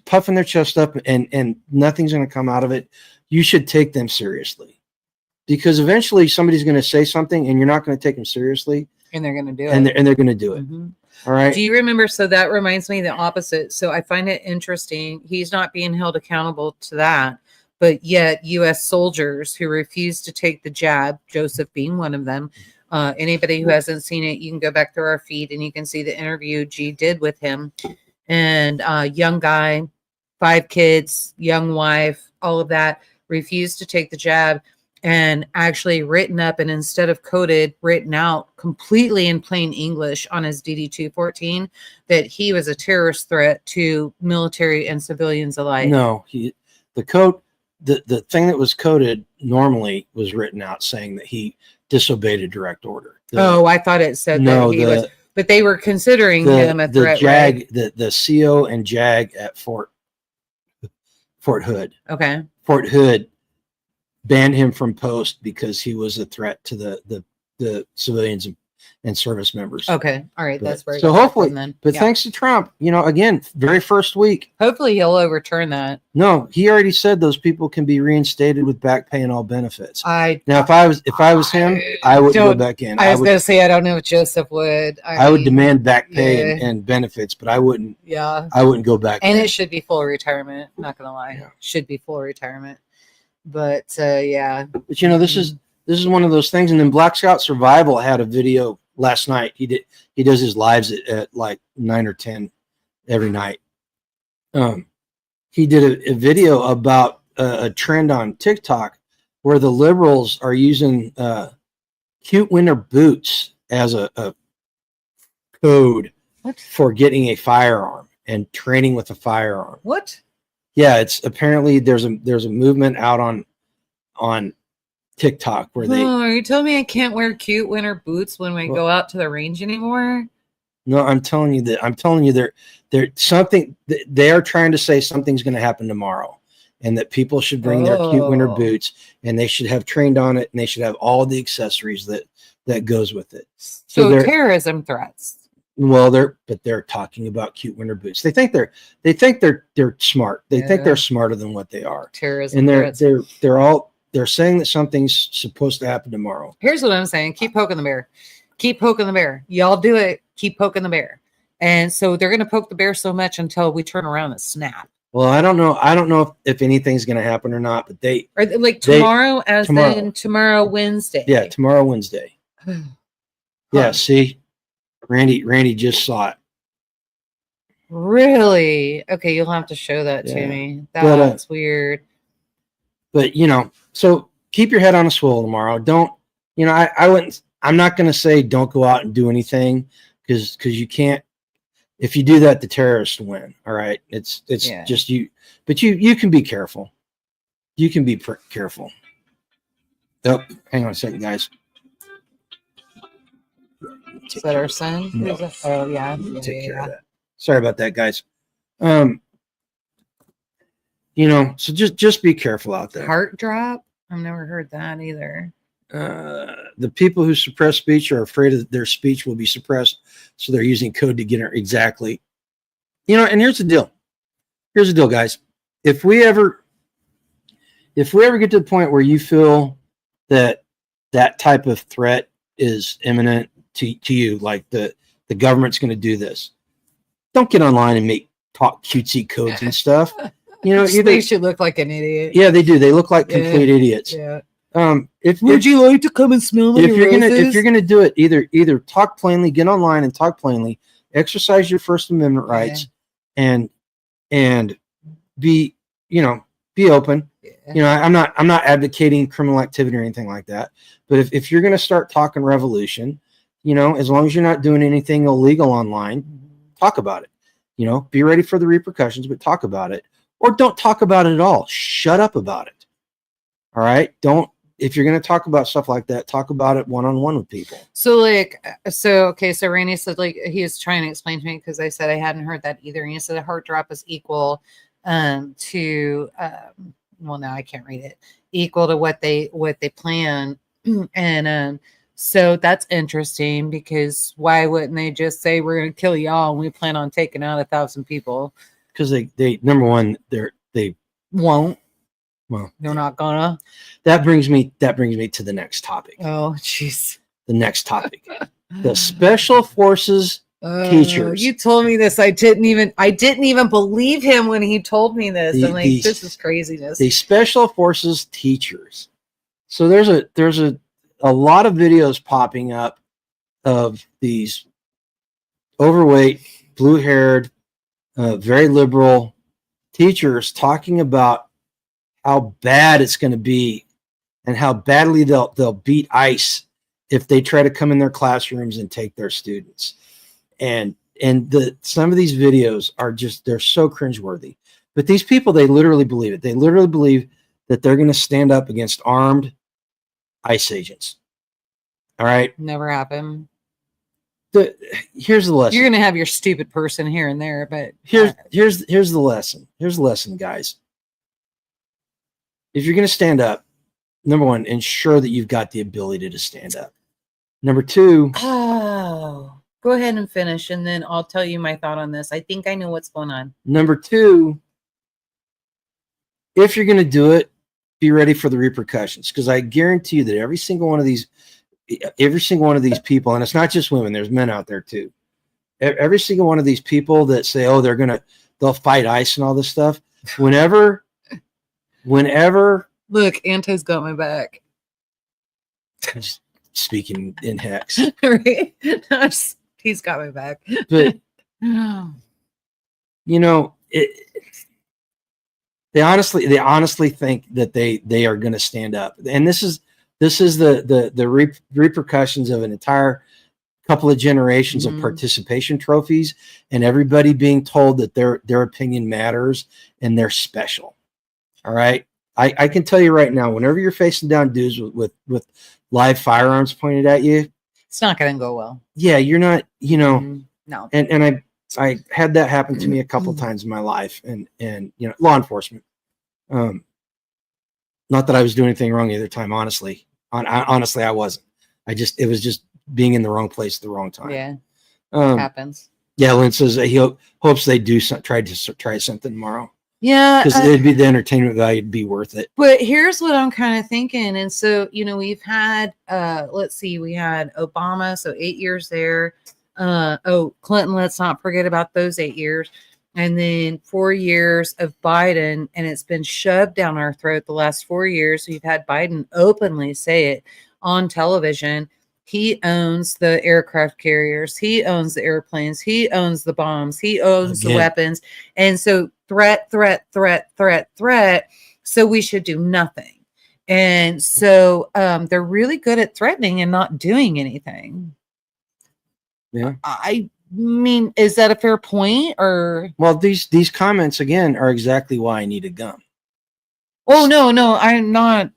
puffing their chest up and nothing's going to come out of it, you should take them seriously, because eventually somebody's going to say something and you're not going to take them seriously. And they're going to do it. And they're going to do it. Mm-hmm. All right. Do you remember? So that reminds me of the opposite. So I find it interesting. He's not being held accountable to that, but yet U.S. soldiers who refuse to take the jab, Joseph being one of them. Anybody who hasn't seen it, you can go back through our feed and you can see the interview G did with him. And young guy, 5 kids, young wife, all of that, refused to take the jab. and actually written up, and instead of coded, written out completely in plain English on his DD-214 that he was a terrorist threat to military and civilians alike. No, the thing that was coded normally was written out saying that he disobeyed a direct order. I thought it said that he was, but they were considering him a threat. The CO and JAG at Fort Hood. Okay. Fort Hood banned him from post because he was a threat to the civilians and service members. Okay. All right. That's where. So hopefully, then. But thanks to Trump, again, very first week. Hopefully he'll overturn that. No, he already said those people can be reinstated with back pay and all benefits. If I was him, I wouldn't go back in. I was going to say, I don't know if Joseph would. I would demand back pay and benefits, but I wouldn't. Yeah. I wouldn't go back. And it should be full retirement. Not going to lie. Yeah. Should be full retirement. But yeah. But this is one of those things. And then Black Scout Survival had a video last night. He does his lives at like 9 or 10 every night. He did a video about a trend on TikTok where the liberals are using cute winter boots as a code for getting a firearm and training with a firearm. What? Yeah, it's apparently there's a movement out on TikTok where they. Oh, are you telling me I can't wear cute winter boots when we go out to the range anymore? No, I'm telling you that they're something. They are trying to say something's going to happen tomorrow, and that people should bring their cute winter boots, and they should have trained on it, and they should have all the accessories that goes with it. So terrorism threats. Well, they're talking about cute winter boots. They think they're smart. They think they're smarter than what they are. Terrorism and they're saying that something's supposed to happen tomorrow. Here's what I'm saying. Keep poking the bear. Keep poking the bear. Y'all do it. Keep poking the bear. And so they're going to poke the bear so much until we turn around and snap. Well, I don't know if anything's going to happen or not, but tomorrow Wednesday. Yeah, tomorrow Wednesday. Yeah, see, Randy just saw it. Really? Okay, you'll have to show that to me. That's weird. But so keep your head on a swivel tomorrow. Don't, I wouldn't. I'm not going to say don't go out and do anything because you can't. If you do that, the terrorists win. All right, it's just you. But you can be careful. You can be careful. Oh, hang on a second, guys. Is that our son? No. Oh yeah. Take care of that. Sorry about that, guys. So just be careful out there. Heart drop? I've never heard that either. The people who suppress speech are afraid that their speech will be suppressed, so they're using code to get it exactly. And here's the deal. Here's the deal, guys. If we ever get to the point where you feel that type of threat is imminent to you, like the government's going to do this, don't get online and talk cutesy codes and stuff. They should look like an idiot. Yeah, they do. They look like complete idiots. Yeah. Would you like to come and smell my roses? If you're gonna do it, either talk plainly, get online and talk plainly, exercise your First Amendment rights, and be open. Yeah. I'm not advocating criminal activity or anything like that. But if you're gonna start talking revolution, as long as you're not doing anything illegal online, talk about it. Be ready for the repercussions, but talk about it. Or don't talk about it at all. Shut up about it. All right? If you're going to talk about stuff like that, talk about it one-on-one with people. So Randy said, he was trying to explain to me because I said I hadn't heard that either. And he said a heart drop is equal to now I can't read it, equal to what they plan. And so that's interesting because why wouldn't they just say we're going to kill y'all and we plan on taking out 1,000 people? Because they number one, they won't. Well, they're not gonna. That brings me to the next topic. Oh, jeez. The next topic. The Special Forces teachers. You told me this. I didn't even believe him when he told me this. I'm like, this is craziness. The Special Forces teachers. So there's a lot of videos popping up of these overweight, blue-haired, very liberal teachers talking about how bad it's going to be and how badly they'll beat ICE if they try to come in their classrooms and take their students. And some of these videos are just, they're so cringeworthy. But these people, they literally believe it. They literally believe that they're going to stand up against armed ICE agents. All right. Never happened. Here's the lesson. You're going to have your stupid person here and there, but here's the lesson. Here's the lesson, guys. If you're going to stand up, number one, ensure that you've got the ability to stand up. Number two. Oh, go ahead and finish, and then I'll tell you my thought on this. I think I know what's going on. Number two, if you're going to do it, be ready for the repercussions, because I guarantee you that every single one of these people, and it's not just women, there's men out there too. Every single one of these people that say, oh, they'll fight ICE and all this stuff. Whenever look, Anto's got my back. Speaking in hex. Right? He's got my back. But you know, they honestly think that they are going to stand up, and this is the repercussions of an entire couple of generations of participation trophies, and everybody being told that their opinion matters and they're special. All right, I can tell you right now, whenever you're facing down dudes with live firearms pointed at you, it's not going to go well. Yeah, you're not, you know, no. And I had that happen to me a couple times in my life, and you know, law enforcement. Not that I was doing anything wrong either time, honestly. Honestly, I wasn't. It was just being in the wrong place at the wrong time. Yeah, it happens. Yeah, Lynn says he hopes they do try something tomorrow. Yeah, because it'd be the entertainment value would be worth it. But here's what I'm kind of thinking, and so you know, we've had let's see, we had Obama, so 8 years there. Clinton, let's not forget about those 8 years, and then 4 years of Biden, and it's been shoved down our throat the last 4 years. We've had Biden openly say it on television. He owns the aircraft carriers. He owns the airplanes. He owns the bombs. He owns the weapons. And so threat. So we should do nothing. And so they're really good at threatening and not doing anything. Yeah. I mean, is that a fair point? Or well, these comments again are exactly why I need a gun. Oh no,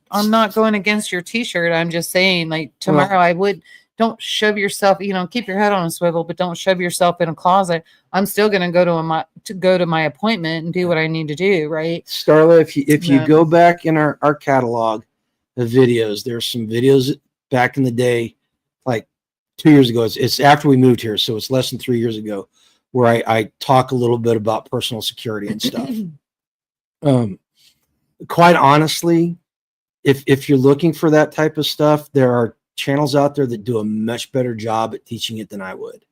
I'm not going against your t-shirt. I'm just saying, like, tomorrow I would, don't shove yourself, you know, keep your head on a swivel, but don't shove yourself in a closet. I'm still going to go to my appointment and do what I need to do. Right. Starla, if you go back in our catalog of videos, there's some videos back in the day, like 2 years ago. It's after we moved here. So it's less than 3 years ago, where I talk a little bit about personal security and stuff. Quite honestly, if you're looking for that type of stuff, there are channels out there that do a much better job at teaching it than I would.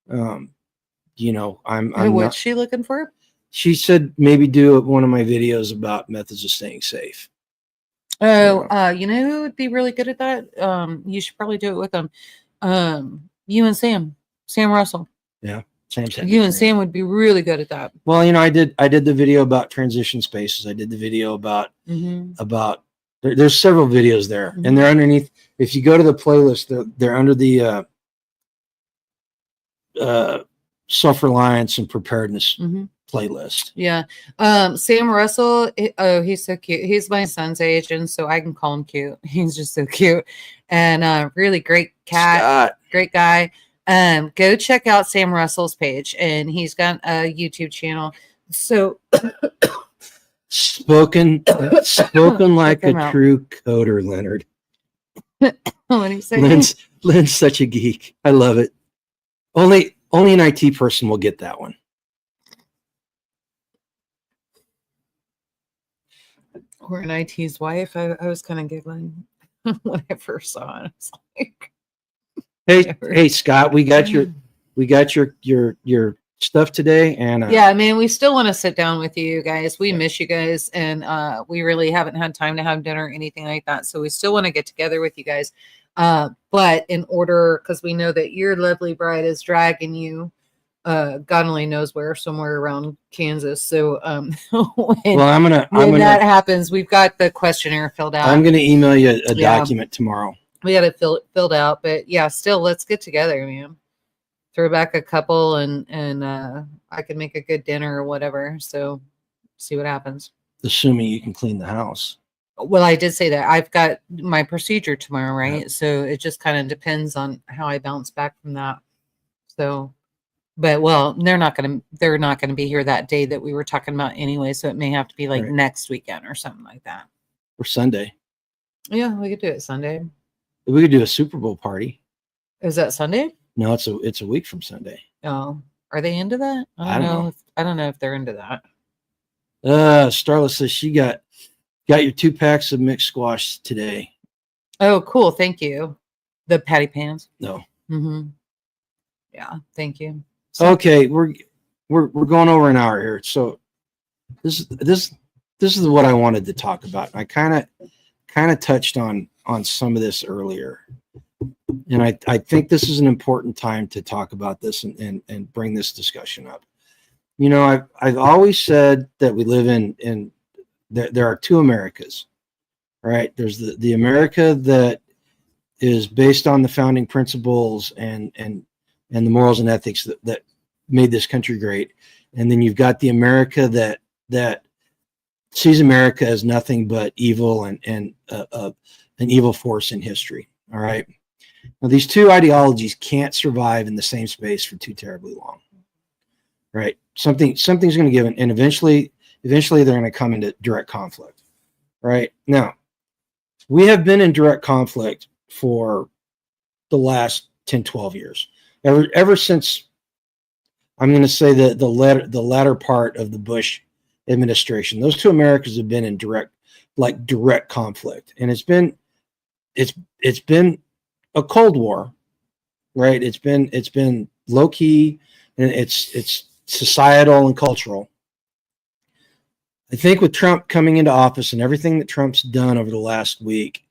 You know, what's she looking for? She said maybe do one of my videos about methods of staying safe. Oh, you know who would be really good at that? You should probably do it with them. You and Sam Russell. Yeah. You and Sam would be really good at that. Well, you know, I did the video about transition spaces. I did the video about there's several videos there, and they're underneath. If you go to the playlist, they're under the self-reliance and preparedness playlist. Yeah. Sam Russell, he's so cute. He's my son's age, and so I can call him cute. He's just so cute, and really great cat. Scott. Great guy. Go check out Sam Russell's page, and he's got a YouTube channel. So spoken like a true coder, Leonard. What do you say? Lynn's such a geek. I love it. Only an IT person will get that one. Or an IT's wife. I was kind of giggling when I first saw it. It's like, Hey Scott, we got your stuff today, and yeah, man, we still want to sit down with you guys. We miss you guys, and we really haven't had time to have dinner or anything like that. So we still want to get together with you guys. But in order, because we know that your lovely bride is dragging you God only knows where, somewhere around Kansas. So when that happens, we've got the questionnaire filled out. I'm gonna email you a document tomorrow. We got it filled out, but yeah, still, let's get together, man. Throw back a couple, and I can make a good dinner or whatever. So see what happens. Assuming you can clean the house. Well, I did say that I've got my procedure tomorrow, right? So it just kind of depends on how I bounce back from that. So, but well, they're not gonna be here that day that we were talking about anyway. So it may have to be like next weekend or something like that. Or Sunday. Yeah, we could do it Sunday. We could do a Super Bowl party. Is that Sunday? No, it's a week from Sunday. Oh, are they into that? I don't know if they're into that. Starla says she got your 2 packs of mixed squash today. Oh, cool. Thank you. The patty pans. No. Mm-hmm. Yeah. Thank you. So, okay, we're going over an hour here. So this is what I wanted to talk about. I kind of touched on some of this earlier. And I think this is an important time to talk about this and bring this discussion up. You know, I've always said that we live in there are 2 Americas, right? There's the America that is based on the founding principles and the morals and ethics that made this country great. And then you've got the America that sees America as nothing but evil and an evil force in history. All right. Now, these 2 ideologies can't survive in the same space for too terribly long, right? Something's going to give, and eventually they're going to come into direct conflict, right? Now, we have been in direct conflict for the last 10, 12 years, ever since, I'm going to say the latter part of the Bush administration. Those 2 Americas have been in direct conflict, and it's been a Cold War, right? It's been low key, and it's societal and cultural. I think with Trump coming into office and everything that Trump's done over the last week,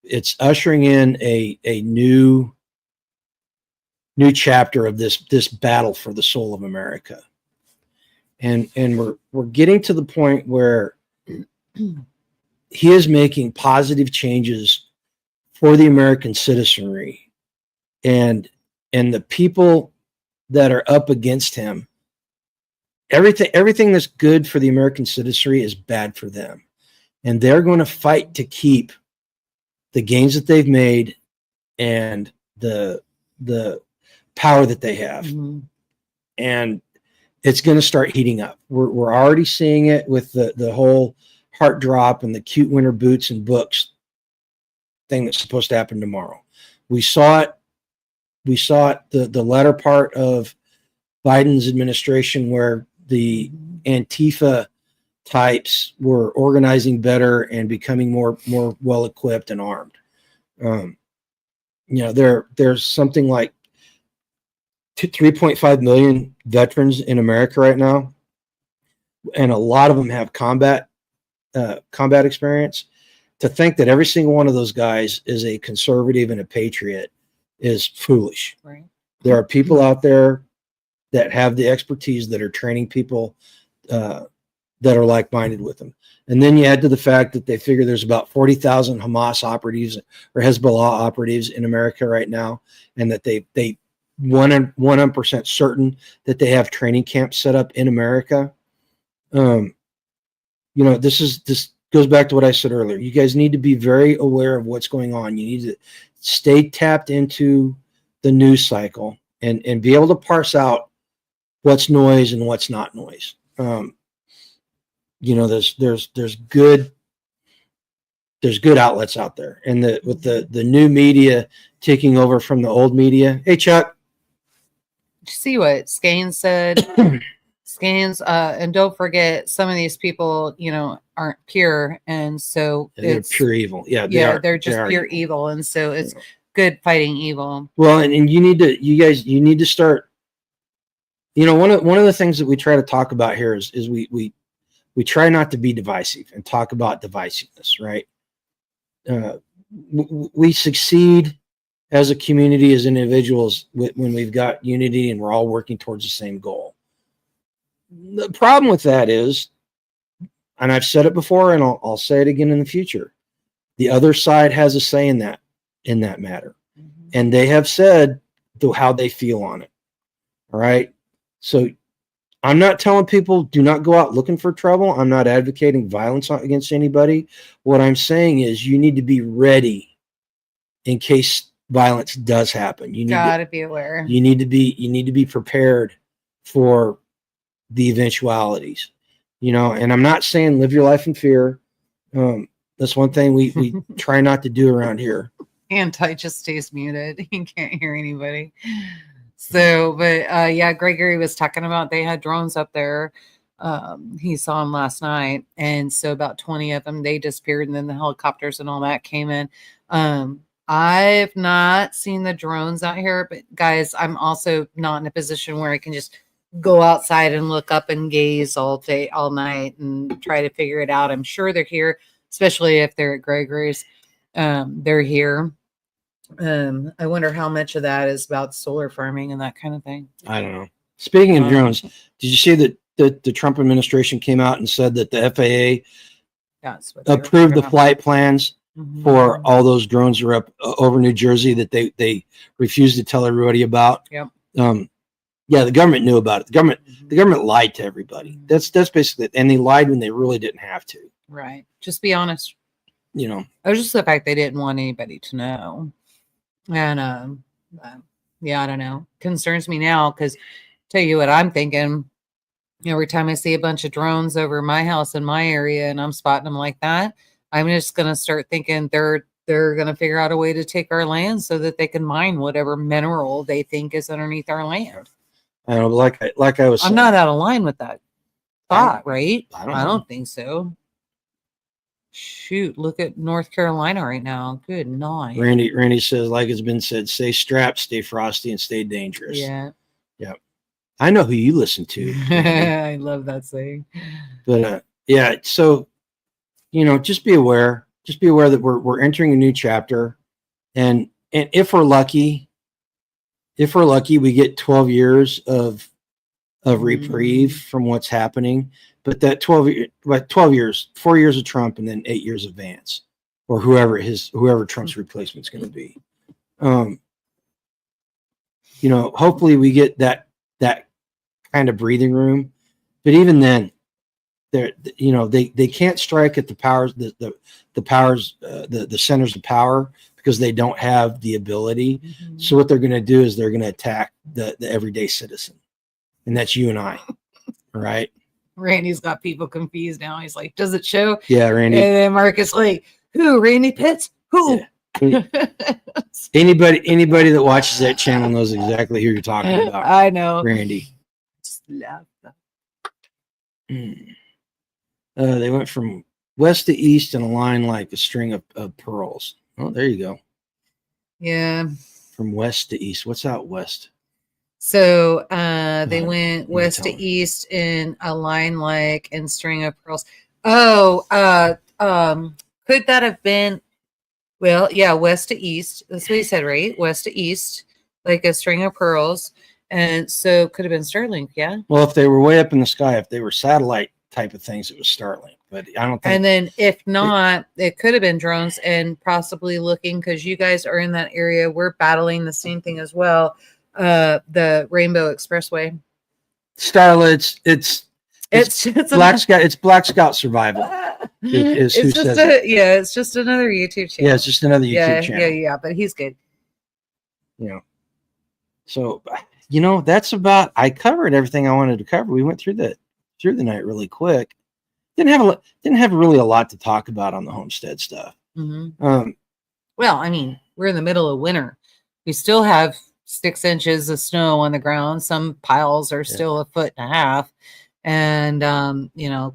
it's ushering in a new chapter of this battle for the soul of America, and we're getting to the point where he is making positive changes for the American citizenry, and the people that are up against him. Everything that's good for the American citizenry is bad for them, and they're going to fight to keep the gains that they've made and the power that they have. Mm-hmm. And it's going to start heating up. We're already seeing it with the whole heart drop and the cute winter boots and books thing that's supposed to happen tomorrow. We saw it the latter part of Biden's administration, where the Antifa types were organizing better and becoming more well equipped and armed. There's something like 3.5 million veterans in America right now, and a lot of them have combat experience. To think that every single one of those guys is a conservative and a patriot is foolish. Right. There are people out there that have the expertise, that are training people that are like-minded with them. And then you add to the fact that they figure there's about 40,000 Hamas operatives or Hezbollah operatives in America right now, and that they 100% certain that they have training camps set up in America. This goes back to what I said earlier. You guys need to be very aware of what's going on. You need to stay tapped into the news cycle and be able to parse out what's noise and what's not noise. There's good outlets out there, and with the new media taking over from the old media. Hey, Chuck. Did you see what Skanes said? Skanes, and don't forget, some of these people, aren't pure, and so they're pure evil. They're just pure evil, and so it's good fighting evil. Well, and you need to start. One of the things that we try to talk about here is we try not to be divisive and talk about divisiveness, right? We succeed as a community, as individuals, when we've got unity and we're all working towards the same goal. The problem with that is, and I've said it before, and I'll say it again in the future, the other side has a say in that matter. Mm-hmm. And they have said how they feel on it. All right. So I'm not telling people do not go out looking for trouble. I'm not advocating violence against anybody. What I'm saying is you need to be ready in case violence does happen. You need to be aware. You need to be prepared for the eventualities. And I'm not saying live your life in fear. That's one thing we try not to do around here. Anti just stays muted. He can't hear anybody. So, but yeah, Gregory was talking about they had drones up there. He saw them last night. And so about 20 of them, they disappeared. And then the helicopters and all that came in. I've not seen the drones out here, but guys, I'm also not in a position where I can just go outside and look up and gaze all day, all night and try to figure it out. I'm sure they're here, especially if they're at Gregory's. They're here. I wonder how much of that is about solar farming and that kind of thing. I don't know. Speaking of drones, did you see that the Trump administration came out and said that the FAA approved the flight plans for all those drones that are up over New Jersey that they refused to tell everybody about? Yep. Yeah, the government knew about it. The government lied to everybody. That's basically it. And they lied when they really didn't have to. Right. Just be honest. It was just the fact they didn't want anybody to know. And yeah, I don't know. Concerns me now because tell you what I'm thinking. Every time I see a bunch of drones over my house in my area and I'm spotting them like that, I'm just gonna start thinking they're gonna figure out a way to take our land so that they can mine whatever mineral they think is underneath our land. I don't know, like I was saying, I'm not out of line with that thought, right? I don't think so. Shoot, look at North Carolina right now. Good night. Randy says, like it's been said, stay strapped, stay frosty, and stay dangerous. Yeah. Yep. I know who you listen to. I love that saying. But yeah, so just be aware. Just be aware that we're entering a new chapter. And if we're lucky, we get 12 years of reprieve from what's happening. But that 12 years, 4 years of Trump and then 8 years of Vance, or whoever Trump's replacement is going to be. Hopefully we get that kind of breathing room. But even then, they can't strike at the powers, the centers of power because they don't have the ability. Mm-hmm. So what they're going to do is they're going to attack the everyday citizen, and that's you and I, right? Randy's got people confused now. He's like, does it show? Yeah, Randy. And then Marcus like, who? Randy Pitts? Who? Yeah. Anybody that watches that channel knows exactly who you're talking about. I know. Randy. Just love that. They went from west to east in a line like a string of pearls. Oh, there you go. Yeah. From west to east. What's out west? So they went west to east in a line like and string of pearls. Oh, could that have been? Well, yeah, west to east. That's what he said, right? West to east, like a string of pearls. And so could have been Starlink, yeah? Well, if they were way up in the sky, if they were satellite type of things, it was Starlink. But I don't think. And then if not, it could have been drones and possibly looking, because you guys are in that area. We're battling the same thing as well. The Rainbow Expressway. Starlet, it's Black Scout. It's Black Scout Survival. It's just another YouTube channel. Yeah, it's just another YouTube channel. Yeah. But he's good. So that's about. I covered everything I wanted to cover. We went through the night really quick. Didn't have really a lot to talk about on the homestead stuff. Mm-hmm. Well, I mean, we're in the middle of winter. We still have 6 inches of snow on the ground. Some piles are still 1.5 feet. And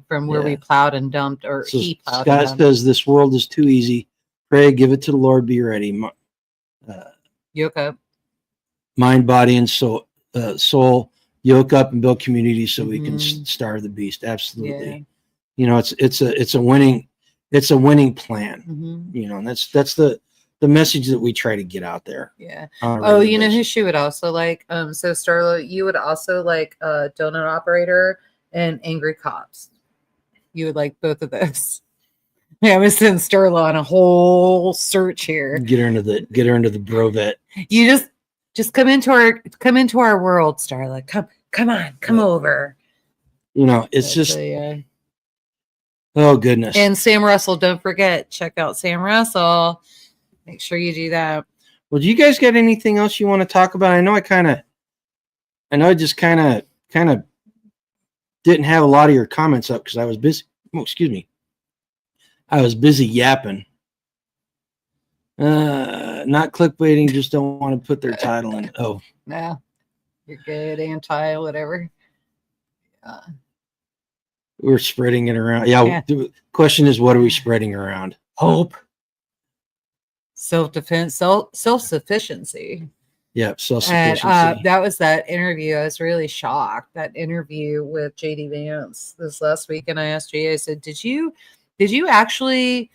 from where we plowed and dumped, or so he plowed. Scott says this world is too easy. Pray, give it to the Lord. Be ready. Yoke up. Mind, body, and soul. Yoke up and build community so we can starve the beast. Absolutely. Yeah. It's a winning plan. Mm-hmm. And that's the the message that we try to get out there. Yeah. On a Oh, regular you know who basis. she would also like? So Starla, you would also like Donut Operator and Angry Cops. You would like both of those. Yeah, I'm gonna send Starla on a whole search here. Get her into the brovet. You just come into our world, Starla. Come on, come over. You know, it's But, just yeah. oh goodness. And Sam Russell, don't forget, check out Sam Russell. Make sure you do that. Well, do you guys got anything else you want to talk about? I know I just kind of didn't have a lot of your comments up because I was busy. Oh, excuse me. I was busy yapping. Not clickbaiting, just don't want to put their title in. Oh. No, you're good, anti, whatever. We're spreading it around. Yeah. The question is, what are we spreading around? Hope. Self-defense, self-sufficiency. Yep, self-sufficiency. And that was that interview. I was really shocked. That interview with JD Vance this last week, and I asked Jay, I said, did you actually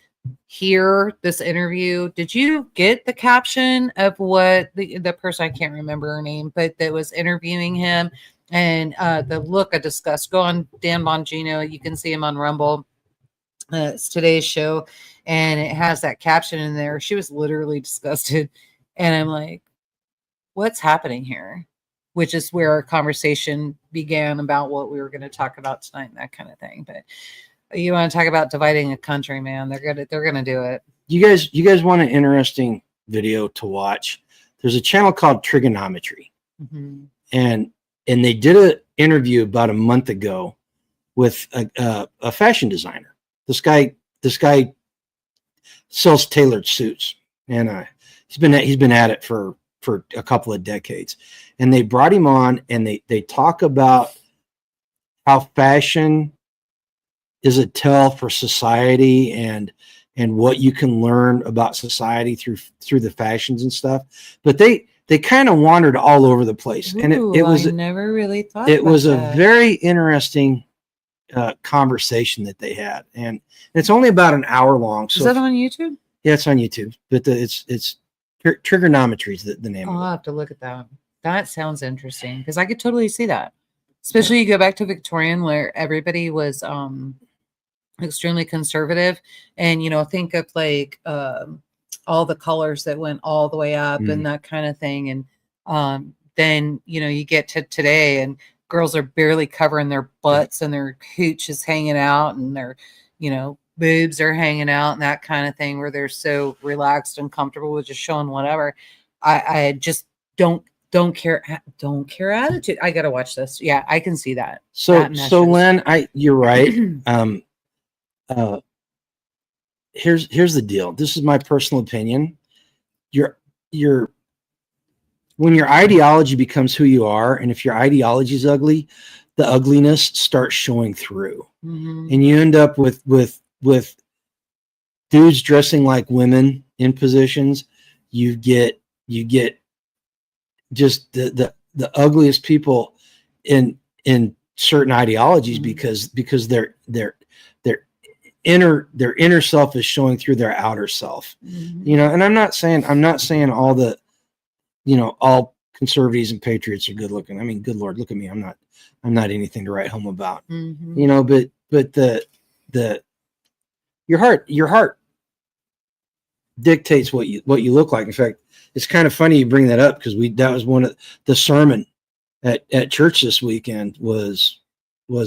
hear this interview? Did you get the caption of what the person, I can't remember her name, but that was interviewing him, and the look of disgust? Go on Dan Bongino. You can see him on Rumble. It's today's show, and it has that caption in there. She was literally disgusted, and I'm like, what's happening here? Which is where our conversation began about what we were going to talk about tonight and that kind of thing. But you want to talk about dividing a country, man? They're gonna do it. You guys want an interesting video to watch? There's a channel called Trigonometry, and they did an interview about a month ago with a fashion designer. This guy sells tailored suits, and he's been at it for a couple of decades. And they brought him on, and they talk about how fashion is a tell for society and what you can learn about society through the fashions and stuff. But they kind of wandered all over the place. And it was, I never really thought it was that. A very interesting conversation that they had. And it's only about an hour long. So is that on YouTube? Yeah, it's on YouTube, but it's Trigonometry is the name of it. I'll have to look at that. That sounds interesting because I could totally see that. Especially you go back to Victorian where everybody was extremely conservative, and think of like all the colors that went all the way up and that kind of thing. And then you get to today and girls are barely covering their butts and their hooch is hanging out and their boobs are hanging out and that kind of thing, where they're so relaxed and comfortable with just showing whatever. I just don't care attitude. I gotta watch this. Yeah, I can see that. So Lynn, you're right. Here's the deal. This is my personal opinion. When your ideology becomes who you are, and if your ideology is ugly, the ugliness starts showing through, and you end up with dudes dressing like women in positions. You get just the ugliest people in certain ideologies because their inner self is showing through their outer self. And I'm not saying all the all conservatives and patriots are good looking. I mean, good Lord, look at me. I'm not anything to write home about. But your heart dictates what you look like. In fact, it's kind of funny you bring that up because that was one of the sermon at church this weekend was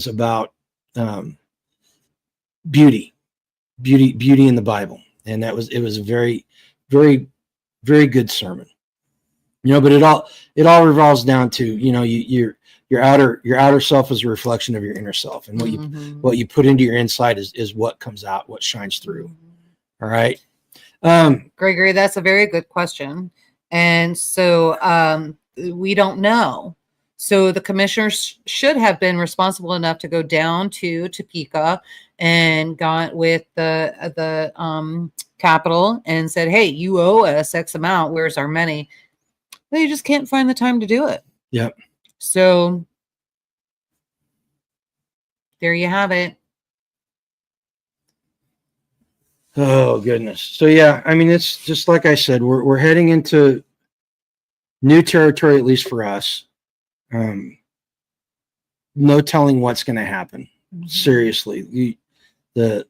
about beauty in the Bible, and it was a very, very, very good sermon. But it all revolves down to your outer self is a reflection of your inner self, and what you put into your inside is what comes out, what shines through. All right. Gregory, that's a very good question. And so we don't know. So the commissioners should have been responsible enough to go down to Topeka and got with the Capitol and said, hey, you owe us X amount. Where's our money? They just can't find the time to do it. Yep. So there you have it. Oh goodness. So yeah, I mean, it's just like I said, we're heading into new territory, at least for us. No telling what's going to happen. Seriously, the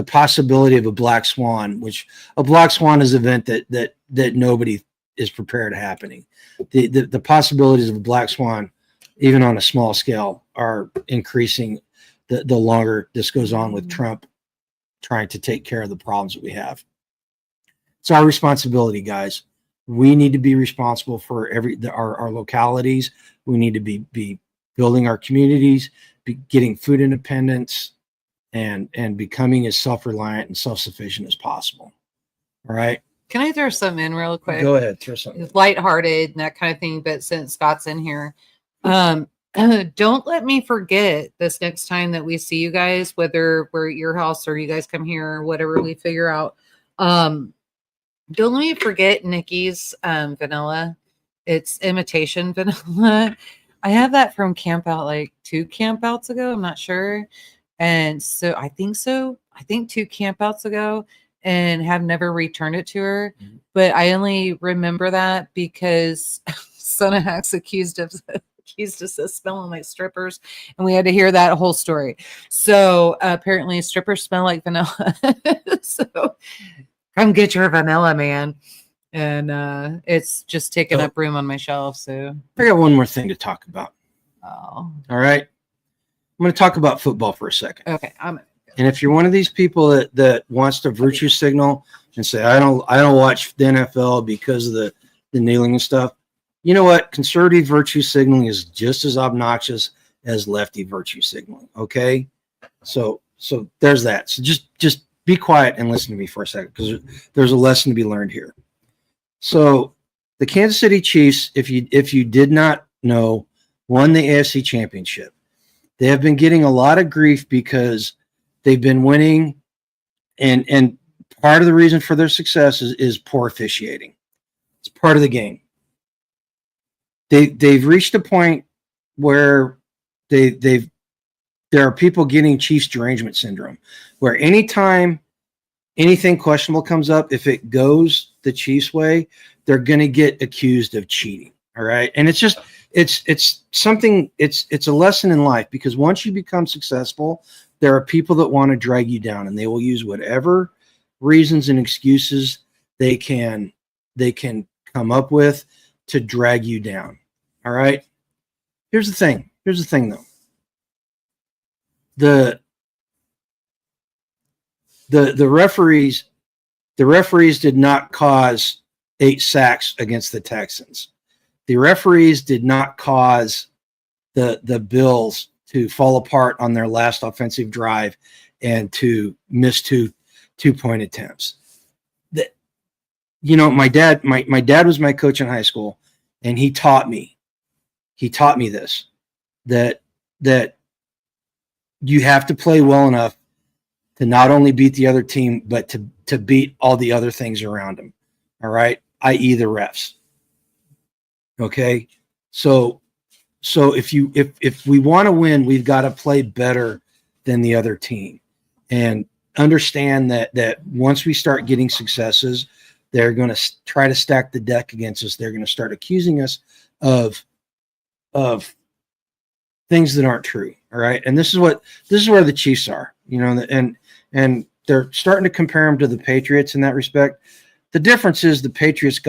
possibility of a black swan, which a black swan is an event that nobody is prepared happening. The possibilities of a black swan, even on a small scale, are increasing the longer this goes on with Trump trying to take care of the problems that we have. It's our responsibility, guys. We need to be responsible for our localities. We need to be building our communities, getting food independence, and becoming as self-reliant and self-sufficient as possible. All right. Can I throw something in real quick? Go ahead, throw something. It's lighthearted and that kind of thing, but since Scott's in here, don't let me forget this next time that we see you guys, whether we're at your house or you guys come here or whatever we figure out. Don't let me forget Nikki's vanilla. It's imitation vanilla. I have that from camp out like 2 campouts ago. I'm not sure. And so I think 2 campouts ago, and have never returned it to her. But I only remember that because Son of Hacks accused us of smelling like strippers, and we had to hear that whole story. So apparently strippers smell like vanilla. So come get your vanilla, man. And it's just taking up room on my shelf. So I got one more thing to talk about. Oh. All right. I'm going to talk about football for a second. Okay. And if you're one of these people that wants to virtue signal and say, I don't watch the NFL because of the kneeling and stuff, you know what? Conservative virtue signaling is just as obnoxious as lefty virtue signaling. Okay. So there's that. So just be quiet and listen to me for a second, because there's a lesson to be learned here. So the Kansas City Chiefs, if you did not know, won the AFC Championship. They have been getting a lot of grief because they've been winning, and part of the reason for their success is poor officiating. It's part of the game. They've reached a point where there are people getting Chiefs derangement syndrome, where anytime anything questionable comes up, if it goes the Chiefs' way, they're going to get accused of cheating. All right. And it's a lesson in life, because once you become successful, there are people that want to drag you down, and they will use whatever reasons and excuses they can come up with to drag you down. All right. Here's the thing though. The referees did not cause 8 sacks against the Texans. The referees did not cause the Bills to fall apart on their last offensive drive and to miss two-point attempts. My dad was my coach in high school, and he taught me this, that you have to play well enough to not only beat the other team, but to beat all the other things around them. All right, i.e. the refs. Okay, so if we want to win, we've got to play better than the other team, and understand that once we start getting successes, they're going to try to stack the deck against us. They're going to start accusing us of things that aren't true. All right, and this is where the Chiefs are, and they're starting to compare them to the Patriots in that respect. The difference is the Patriots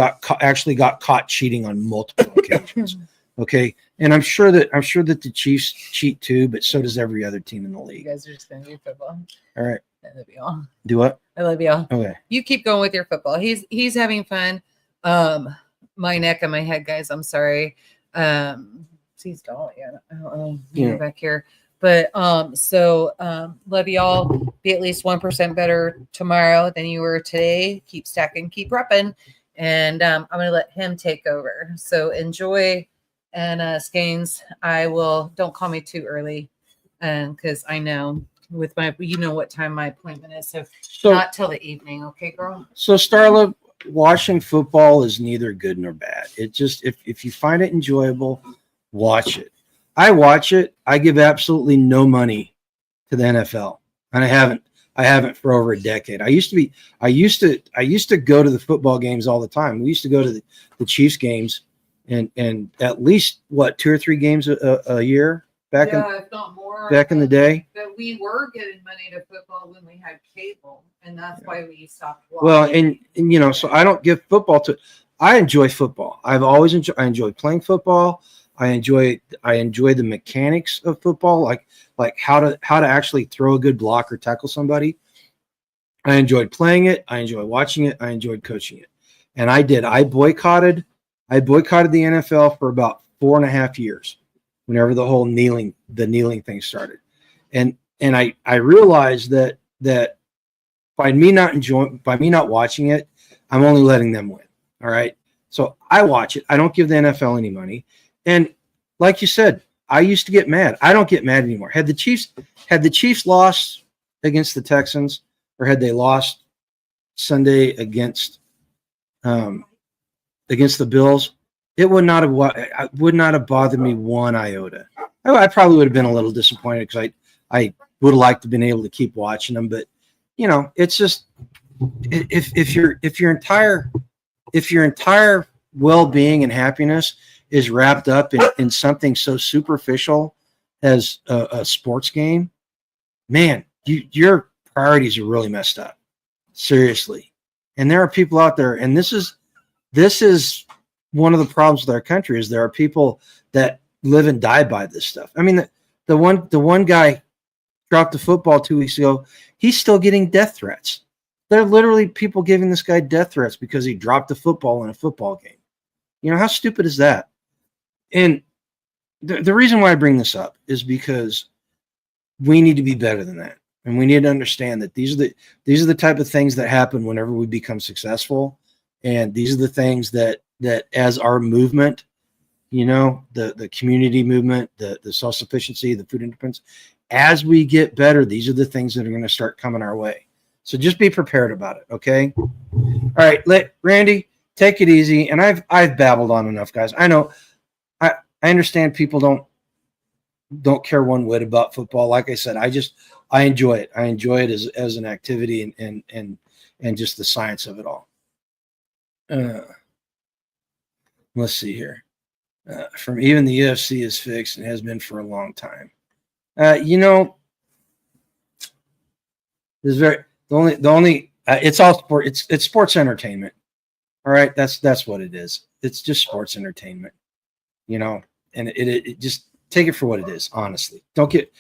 actually got caught cheating on multiple occasions. Okay, and I'm sure that the Chiefs cheat too, but so does every other team in the league. You guys are just going to do football. All right. I love y'all. Do what? I love y'all. Okay. You keep going with your football. He's having fun. My neck and my head, guys. I'm sorry. He's Dolly. I don't know. Back here. But love y'all. Be at least 1% better tomorrow than you were today. Keep stacking, keep repping. And I'm going to let him take over. So enjoy. And Skanes, don't call me too early, because I know with what time my appointment is. So not till the evening. Okay, girl? So Starla, watching football is neither good nor bad. It just, if you find it enjoyable, watch it. I watch it. I give absolutely no money to the NFL, and I haven't I haven't for over a decade. I used to go to the football games all the time. We used to go to the Chiefs games and at least 2 or 3 games a year if not more. Back in the day. But we were giving money to football when we had cable, and that's why we stopped watching. Well, and so I don't give football to. I enjoy football. I've always enjoyed. I enjoy playing football. I enjoy the mechanics of football, like how to actually throw a good block or tackle somebody. I enjoyed playing it. I enjoyed watching it. I enjoyed coaching it, and I did. I boycotted the NFL for about 4.5 years. Whenever the whole kneeling thing started, and I realized that by me not watching it, I'm only letting them win. All right, so I watch it. I don't give the NFL any money, and like you said, I used to get mad. I don't get mad anymore. Had the Chiefs lost against the Texans, or had they lost Sunday against the Bills, it would not have bothered me one iota. I probably would have been a little disappointed because I would have liked to have been able to keep watching them. But it's just if your entire well-being and happiness is wrapped up in something so superficial as a sports game, man, your priorities are really messed up. Seriously. And there are people out there, and this is one of the problems with our country is there are people that live and die by this stuff. I mean, the one guy dropped the football 2 weeks ago. He's still getting death threats. There are literally people giving this guy death threats because he dropped the football in a football game. How stupid is that? And the reason why I bring this up is because we need to be better than that. And we need to understand that these are the type of things that happen whenever we become successful. And these are the things that as our movement, the community movement, the self-sufficiency, the food independence, as we get better, these are the things that are going to start coming our way. So just be prepared about it. Okay. All right. Let Randy take it easy. And I've babbled on enough, guys. I know I understand people don't care one whit about football. Like I said, I enjoy it. I enjoy it as an activity and just the science of it all. Let's see here. From even the UFC is fixed and has been for a long time. It's all sport. It's sports entertainment. All right, that's what it is. It's just sports entertainment. And it just take it for what it is. Honestly, don't get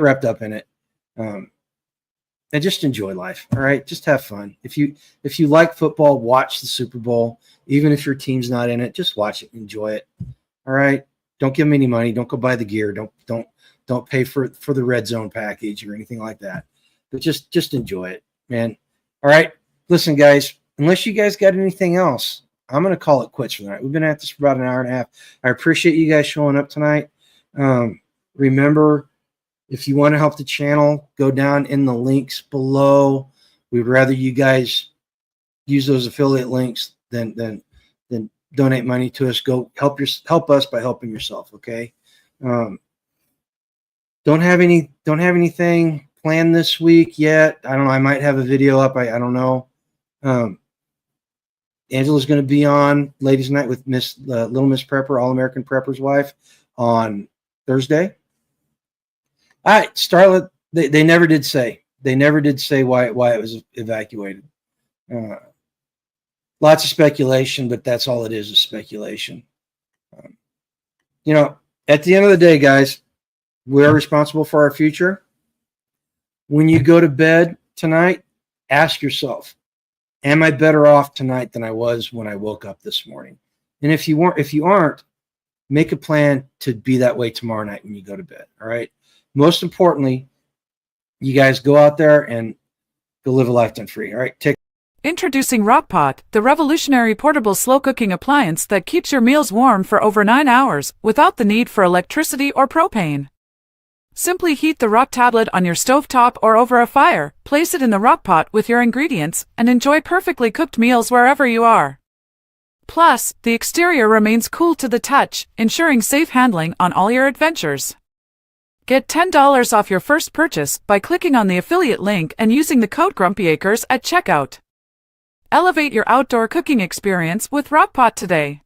wrapped up in it. And just enjoy life. All right, just have fun. If you like football, watch the Super Bowl. Even if your team's not in it, just watch it, enjoy it. All right, don't give them any money. Don't go buy the gear. Don't pay for the red zone package or anything like that. But just enjoy it, man. All right, listen, guys. Unless you guys got anything else, I'm gonna call it quits for the night. We've been at this for about an hour and a half. I appreciate you guys showing up tonight. Remember, if you want to help the channel, go down in the links below. We'd rather you guys use those affiliate links than donate money to us. Go help us by helping yourself. Okay. Don't have anything planned this week yet. I don't know. I might have a video up. I don't know. Angela's going to be on Ladies Night with Little Miss Prepper, All American Prepper's wife, on Thursday. All right, Starlet. They never did say. They never did say why it was evacuated. Lots of speculation, but that's all it is speculation. At the end of the day, guys, we're responsible for our future. When you go to bed tonight, ask yourself, am I better off tonight than I was when I woke up this morning? And if you aren't, make a plan to be that way tomorrow night when you go to bed. All right. Most importantly, you guys go out there and go live a life done free. All right. Introducing RockPot, the revolutionary portable slow-cooking appliance that keeps your meals warm for over 9 hours without the need for electricity or propane. Simply heat the Rock tablet on your stovetop or over a fire, place it in the RockPot with your ingredients, and enjoy perfectly cooked meals wherever you are. Plus, the exterior remains cool to the touch, ensuring safe handling on all your adventures. Get $10 off your first purchase by clicking on the affiliate link and using the code GrumpyAcres at checkout. Elevate your outdoor cooking experience with RockPot today.